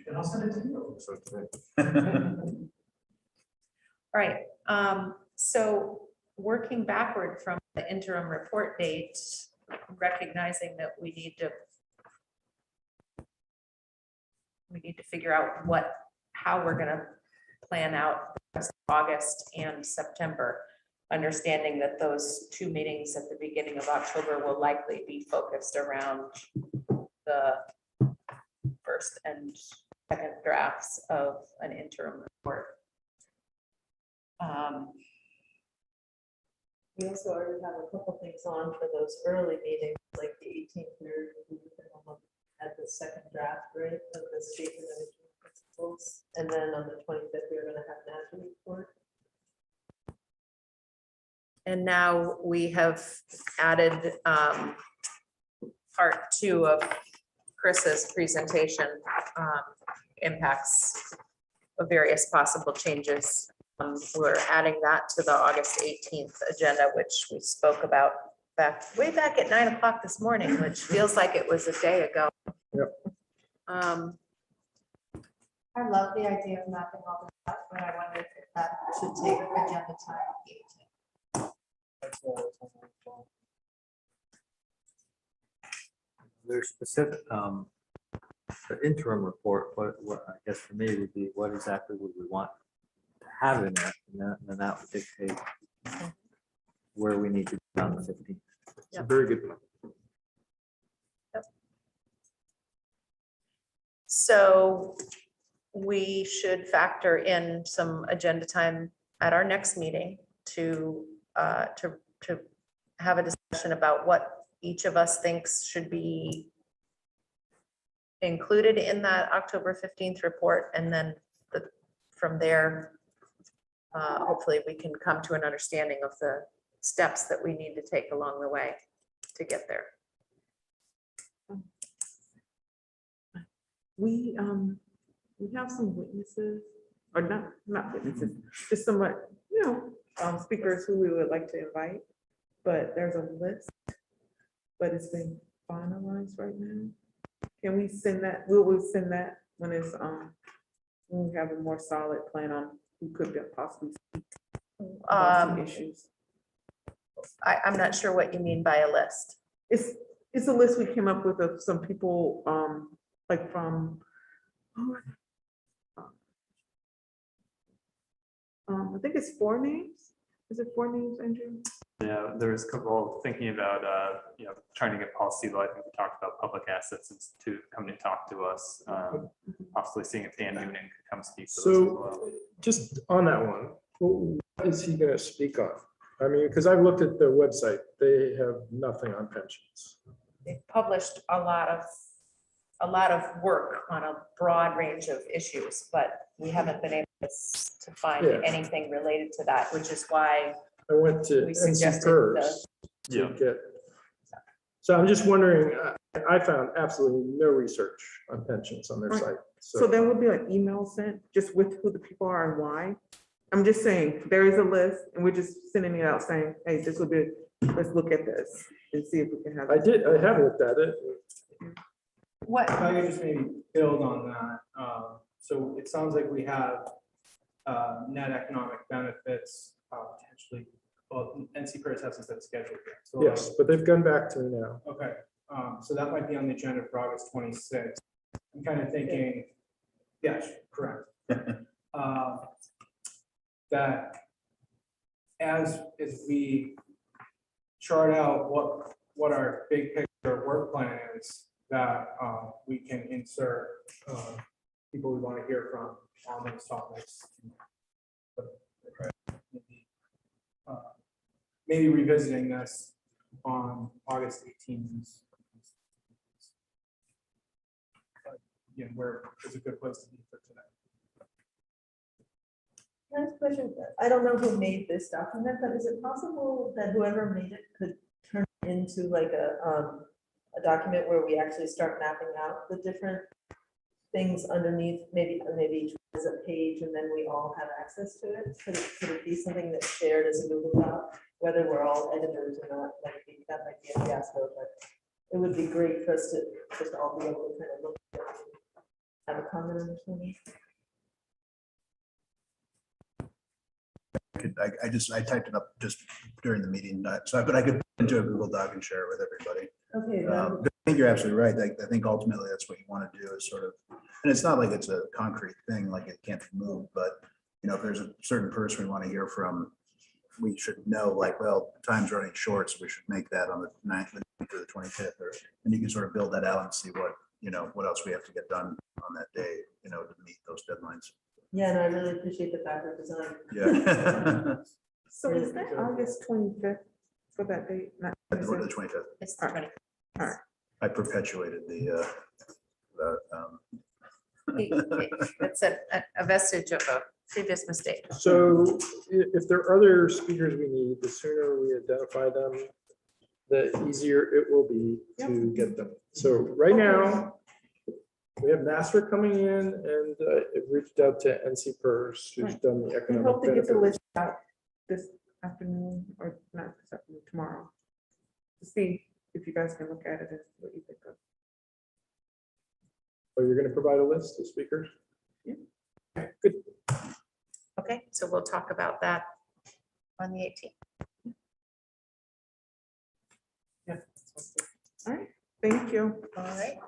And I'll send it to you. So today. All right, so working backward from the interim report date, recognizing that we need to figure out how we're gonna plan out the rest of August and September, understanding that those 2 meetings at the beginning of October will likely be focused around the first and second drafts of an interim report. We also already have a couple things on for those early meetings, like the 18th, we're at the second draft, right, of the statement of principles. And then on the 25th, we're gonna have an admin report. And now we have added part 2 of Chris's presentation, impacts of various possible changes We're adding that to the August 18th agenda, which we spoke about way back at 9 o'clock this morning, which feels like it was a day ago. Yep. I love the idea of mapping all this out, but I wonder if that should take agenda time. There's specific, the interim report, what I guess for me would be, what exactly would we want to have in that? And then that would dictate where we need to be on the 15th. It's a very good point. So we should factor in some agenda time at our next meeting to have a discussion about what each of us thinks should be included in that October 15th report. And then from there, hopefully we can come to an understanding of the steps that we need to take along the way to get there. We have some witnesses, or not witnesses, just somewhat, speakers who we would like to invite. But there's a list, but it's been finalized right now. Can we send that? Will we send that when it's, when we have a more solid plan on who could possibly speak about some issues? I'm not sure what you mean by a list. It's a list we came up with of some people, like from, I think it's 4 names. Is it 4 names, Andrew? Yeah, there's a couple thinking about, trying to get Paul Steele. I think we talked about Public Assets Institute coming to talk to us, possibly seeing if Dan Noonan could come speak. To us as well. So just on that one, what is he gonna speak on? I mean, because I've looked at their website, they have nothing on pensions. They've published a lot of work on a broad range of issues, but we haven't been able to find Yeah. anything related to that, which is why I went to we NC suggested PERS to get. So I'm just wondering, I found absolutely no research on pensions on their Right. site. So there would be an email sent just with who the people are and why. I'm just saying, there is a list and we're just sending it out saying, hey, this will be, let's look at this and see if we can have. I have looked at it. what, If I could just maybe build on that, so it sounds like we have net economic benefits, potentially, well, NC PERS hasn't been scheduled yet. So, Yes, but they've gone back to me now. Okay, so that might be on the agenda for August 26th. I'm kind of thinking, yes, correct. That as we chart out what our big picture work plan is, that we can insert people we want to hear from on those topics. Maybe revisiting this on August 18th. Yeah, where is a good place to be for today. Next question, I don't know who made this document, but is it possible that whoever made it could turn it into like a document where we actually start mapping out the different things underneath, maybe each one is a page and then we all have access to it? Could it be something that's shared as a Google Doc, whether we're all editors or not? Like, that might be a fiasco, but it would be great for us to just all be able to kind of look at it and have a common understanding. I typed it up just during the meeting, but I could put it into a Google Doc and share it with everybody. Okay, I think you're absolutely right. I think ultimately that's what you want to do is sort of, and it's not like it's a concrete thing, like it can't be moved, but if there's a certain person we want to hear from, we should know like, well, time's running short, so we should make that on the 9th or the 25th, and you can sort of build that out and see what else we have to get done on that day, to meet those deadlines. yeah, and I really appreciate the backward design. Yeah. So is that August 25th for that date? Not The 26th? 25th. it's the 20th. I perpetuated It's a vestige of a previous mistake. So if there are other speakers we need, the sooner we identify them, the easier it will be to get them. So right now, We have NASR coming in and it reached out to NC PERS, who's Right. done the We economic hope to get the benefit. list out this afternoon, or not this afternoon, tomorrow. To see if you guys can look at it and what you think of. So you're gonna provide a list of speakers? Yeah. Okay, good. Okay, so we'll talk about that on the 18th. All right, thank you. All right.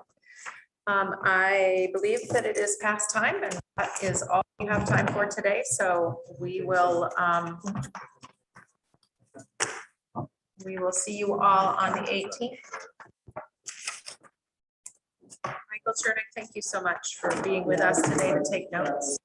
I believe that it is past time, and that is all we have time for today, so we will see you all on the 18th. Michael Chernick, thank you so much for being with us today to take notes.